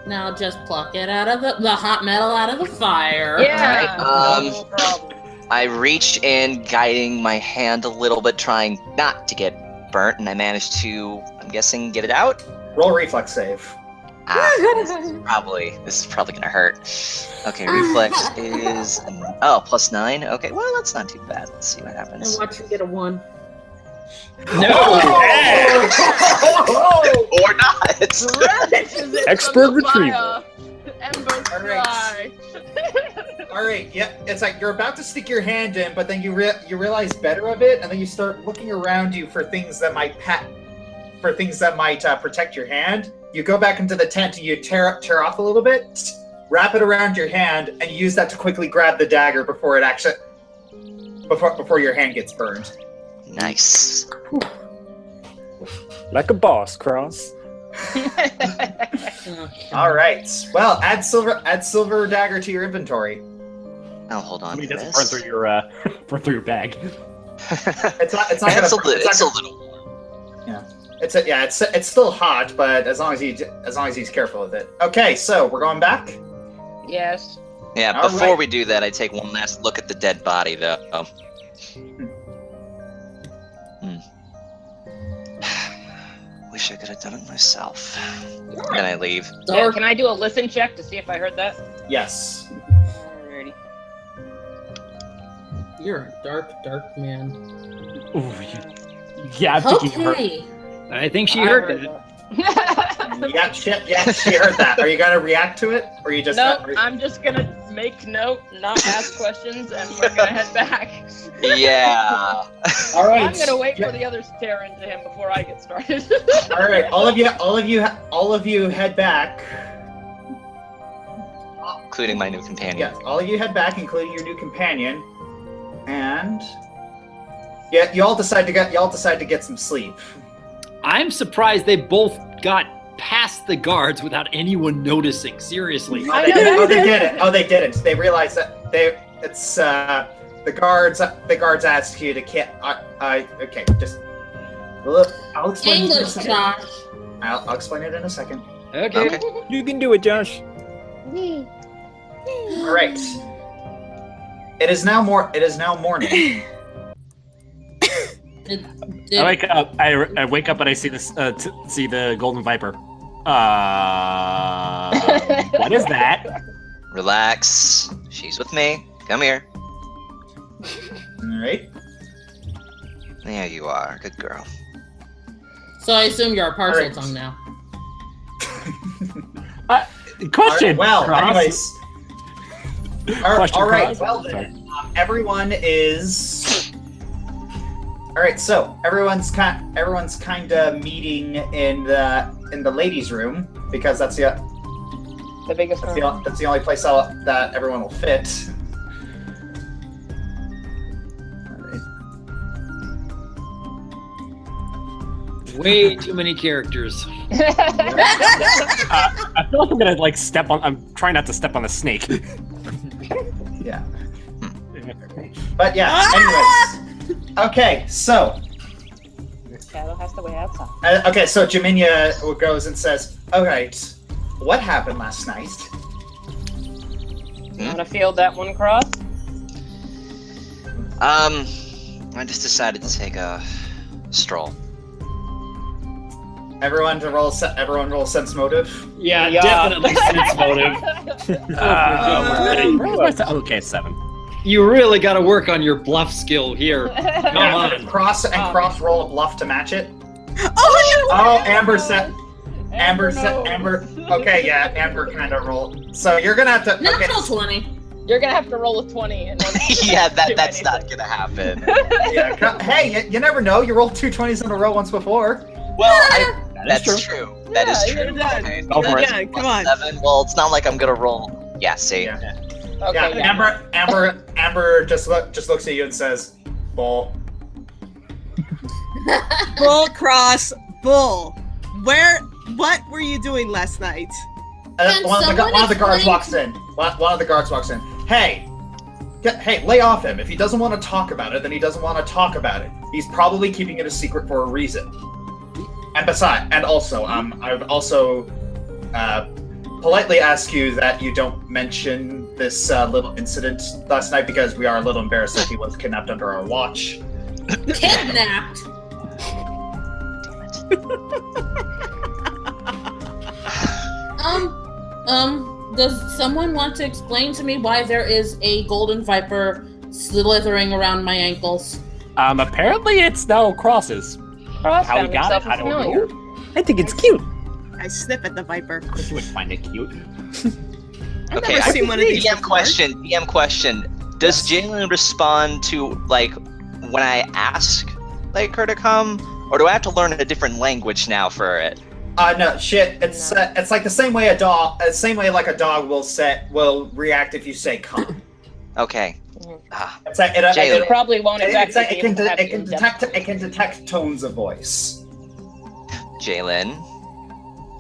[SPEAKER 3] Now just pluck it out of the hot metal out of the fire.
[SPEAKER 4] Yeah.
[SPEAKER 7] No problem. I reach in, guiding my hand a little bit, trying not to get burnt, and I managed to, I'm guessing, get it out.
[SPEAKER 5] Roll reflex save.
[SPEAKER 7] This is probably gonna hurt. Okay, reflex is +9. Okay, well that's not too bad. Let's see what happens.
[SPEAKER 3] And watch you get a 1.
[SPEAKER 1] No!
[SPEAKER 7] Or not.
[SPEAKER 8] Expert retrieval.
[SPEAKER 5] Alright, yeah, it's like you're about to stick your hand in, but then you realize better of it, and then you start looking around you for things that might protect your hand. You go back into the tent and you tear off a little bit, wrap it around your hand, and use that to quickly grab the dagger before your hand gets burned.
[SPEAKER 7] Nice.
[SPEAKER 8] Like a boss, Cross.
[SPEAKER 5] All right. Well, add silver dagger to your inventory.
[SPEAKER 7] I'll hold on.
[SPEAKER 2] It doesn't burn through your bag.
[SPEAKER 5] It's not gonna.
[SPEAKER 7] It's a little.
[SPEAKER 5] Yeah. It's still hot, but as long as he's careful with it. Okay, so we're going back.
[SPEAKER 4] Yes.
[SPEAKER 7] Yeah.
[SPEAKER 5] All
[SPEAKER 7] before
[SPEAKER 5] right.
[SPEAKER 7] we do that, I take one last look at the dead body, though. Wish I could have done it myself. Then I leave.
[SPEAKER 4] Yeah, can I do a listen check to see if I heard that?
[SPEAKER 5] Yes.
[SPEAKER 4] Alrighty.
[SPEAKER 3] You're a dark man.
[SPEAKER 2] Ooh, yeah, I'm thinking you heard.
[SPEAKER 3] Okay.
[SPEAKER 1] I think she heard that.
[SPEAKER 5] Yeah, she heard that. Are you gonna react to it, or you just?
[SPEAKER 4] No, I'm just gonna make note, not ask questions, and we're gonna head back.
[SPEAKER 7] Yeah.
[SPEAKER 5] All right.
[SPEAKER 4] I'm gonna wait for the others to tear into him before I get started.
[SPEAKER 5] All right, all of you head back.
[SPEAKER 7] Including my new companion.
[SPEAKER 5] Yeah, all of you head back, including your new companion, and yeah, you all decide to get some sleep.
[SPEAKER 1] I'm surprised they both got past the guards without anyone noticing. Seriously.
[SPEAKER 5] They didn't. Oh, they didn't. They realized that the guards. The guards asked you to okay, just look. I'll explain it in a second.
[SPEAKER 3] Josh.
[SPEAKER 5] I'll explain it in a second.
[SPEAKER 1] Okay.
[SPEAKER 9] You can do it, Josh.
[SPEAKER 5] All right. It is now morning.
[SPEAKER 2] I wake up. I wake up and I see this. See the golden viper. What is that?
[SPEAKER 7] Relax. She's with me. Come here.
[SPEAKER 5] All right.
[SPEAKER 7] There you are. Good girl.
[SPEAKER 3] So I assume you're a partial
[SPEAKER 5] Alright.
[SPEAKER 3] tongue now.
[SPEAKER 2] Question.
[SPEAKER 5] Well,
[SPEAKER 2] Cross.
[SPEAKER 5] anyways.
[SPEAKER 2] Question,
[SPEAKER 5] all right.
[SPEAKER 2] Cross.
[SPEAKER 5] Well then, everyone is. All right. So everyone's kind of meeting in the ladies' room because that's the
[SPEAKER 4] biggest room.
[SPEAKER 5] that's the only place that everyone will fit.
[SPEAKER 1] Way too many characters.
[SPEAKER 2] I feel like I'm gonna step on. I'm trying not to step on a snake.
[SPEAKER 5] Yeah. But yeah. Anyways. Okay. So.
[SPEAKER 4] Shadow has to wait outside.
[SPEAKER 5] Okay. So Jaminia goes and says, "All right, what happened last night?"
[SPEAKER 4] You want to field that one, Cross?
[SPEAKER 7] I just decided to take a stroll.
[SPEAKER 5] Everyone roll sense motive.
[SPEAKER 1] Yeah, definitely sense motive.
[SPEAKER 2] Okay, 7.
[SPEAKER 1] You really got to work on your bluff skill here. Come on.
[SPEAKER 5] Cross roll a bluff to match it.
[SPEAKER 6] Oh,
[SPEAKER 5] Amber said. Amber. Okay, yeah, Amber kind of rolled. So you're gonna have to.
[SPEAKER 3] Natural 20.
[SPEAKER 4] You're gonna have to roll a 20. And
[SPEAKER 7] Yeah, that's not gonna happen.
[SPEAKER 5] Yeah. Hey, you never know. You rolled 2 20s in a row once before.
[SPEAKER 7] Well,
[SPEAKER 2] That's
[SPEAKER 7] that's true. That is
[SPEAKER 6] you're
[SPEAKER 7] true.
[SPEAKER 6] done.
[SPEAKER 7] Okay.
[SPEAKER 2] Go for it.
[SPEAKER 6] Yeah, come on.
[SPEAKER 7] 7. Well, it's not like I'm gonna roll. Yeah, see.
[SPEAKER 5] Yeah.
[SPEAKER 4] Okay,
[SPEAKER 5] Yeah, Amber just looks at you and says, "Bull."
[SPEAKER 6] Bull Cross, bull. What were you doing last night?
[SPEAKER 5] One of the guards walks in. One of the guards walks in. Hey, lay off him. If he doesn't want to talk about it, then he doesn't want to talk about it. He's probably keeping it a secret for a reason. And also, I've also politely ask you that you don't mention this little incident last night because we are a little embarrassed that he was kidnapped under our watch.
[SPEAKER 3] Kidnapped. Does someone want to explain to me why there is a golden viper slithering around my ankles?
[SPEAKER 2] Apparently it's now crosses.
[SPEAKER 4] Cross
[SPEAKER 2] How we
[SPEAKER 4] found
[SPEAKER 2] got
[SPEAKER 4] himself
[SPEAKER 2] it, I don't
[SPEAKER 4] familiar.
[SPEAKER 2] know.
[SPEAKER 9] I think it's cute.
[SPEAKER 6] I snip at the viper.
[SPEAKER 2] Of course you would find it cute.
[SPEAKER 6] I've
[SPEAKER 7] Okay,
[SPEAKER 6] never seen one of these
[SPEAKER 7] DM
[SPEAKER 6] before.
[SPEAKER 7] question. Does Jalen respond to when I ask her to come, or do I have to learn a different language now for it?
[SPEAKER 5] No, shit. It's like the same way a dog will react if you say "come."
[SPEAKER 7] Okay.
[SPEAKER 5] It's like
[SPEAKER 7] Jalen.
[SPEAKER 4] It probably won't exactly be able to have
[SPEAKER 5] it can
[SPEAKER 4] in-depth
[SPEAKER 5] it can detect tones of voice.
[SPEAKER 7] Jalen,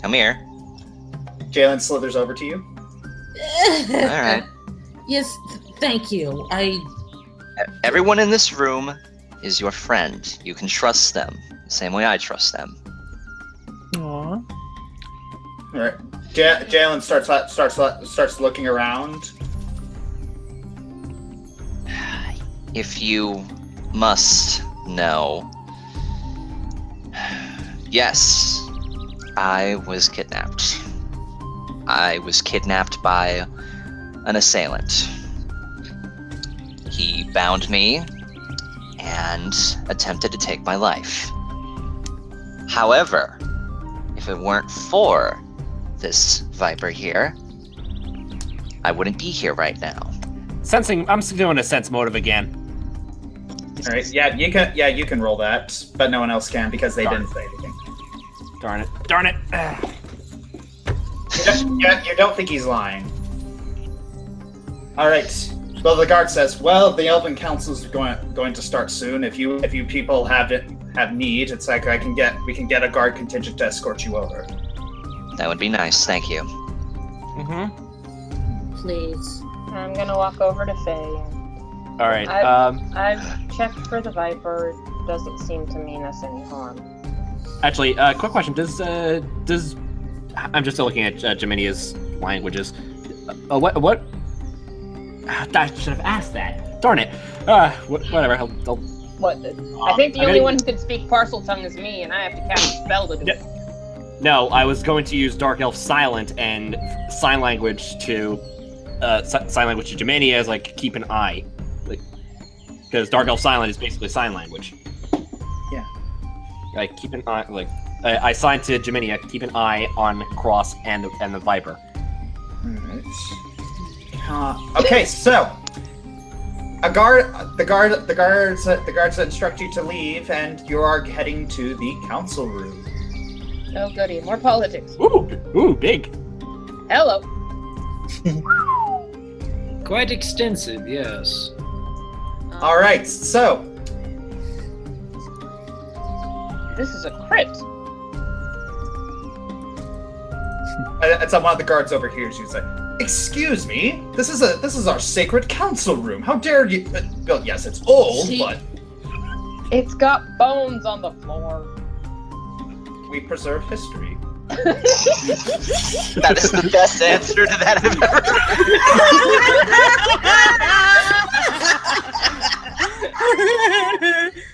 [SPEAKER 7] come here.
[SPEAKER 5] Jalen slithers over to you.
[SPEAKER 7] All right.
[SPEAKER 3] Yes, thank you.
[SPEAKER 7] Everyone in this room is your friend. You can trust them the same way I trust them.
[SPEAKER 9] Aww.
[SPEAKER 5] All right. Jalen starts looking around.
[SPEAKER 7] If you must know, yes, I was kidnapped. I was kidnapped by an assailant. He bound me and attempted to take my life. However, if it weren't for this viper here, I wouldn't be here right now.
[SPEAKER 2] Sensing, I'm doing a sense motive again.
[SPEAKER 5] All right. Yeah, you can roll that, but no one else can because they didn't say anything.
[SPEAKER 2] Darn it.
[SPEAKER 5] You don't think he's lying. All right. Well, the guard says, "Well, the Elven Council's going to start soon. If you people haven't have need, it's like we can get a guard contingent to escort you over.
[SPEAKER 7] That would be nice, thank you.
[SPEAKER 2] Mm-hmm.
[SPEAKER 3] Please.
[SPEAKER 4] I'm gonna walk over to Faye.
[SPEAKER 2] All right.
[SPEAKER 4] I've checked for the Viper. It doesn't seem to mean us any harm.
[SPEAKER 2] Actually, quick question: Does I'm just still looking at Geminia's languages. What? I should have asked that. Darn it. Whatever. I'll...
[SPEAKER 4] What? I think the only one who can speak parcel tongue is me, and I have to cast a spell to do it.
[SPEAKER 2] No, I was going to use Dark Elf Silent and sign language to Geminia as like keep an eye, like because Dark Elf Silent is basically sign language.
[SPEAKER 5] Yeah.
[SPEAKER 2] Like keep an eye, like I signed to Geminia, keep an eye on Cross and the Viper.
[SPEAKER 5] Alright. Okay, so the guards instruct you to leave, and you are heading to the council room.
[SPEAKER 4] Oh goody, more politics.
[SPEAKER 2] Ooh, big.
[SPEAKER 4] Hello.
[SPEAKER 1] Quite extensive, yes.
[SPEAKER 5] All right, so
[SPEAKER 4] This is a crypt.
[SPEAKER 5] and so one of the guards overhears you say, "Excuse me, this is our sacred council room. How dare you?" Well, yes, it's old, but
[SPEAKER 4] It's got bones on the floor.
[SPEAKER 5] we preserve history.
[SPEAKER 7] That is the best answer to that I've ever heard.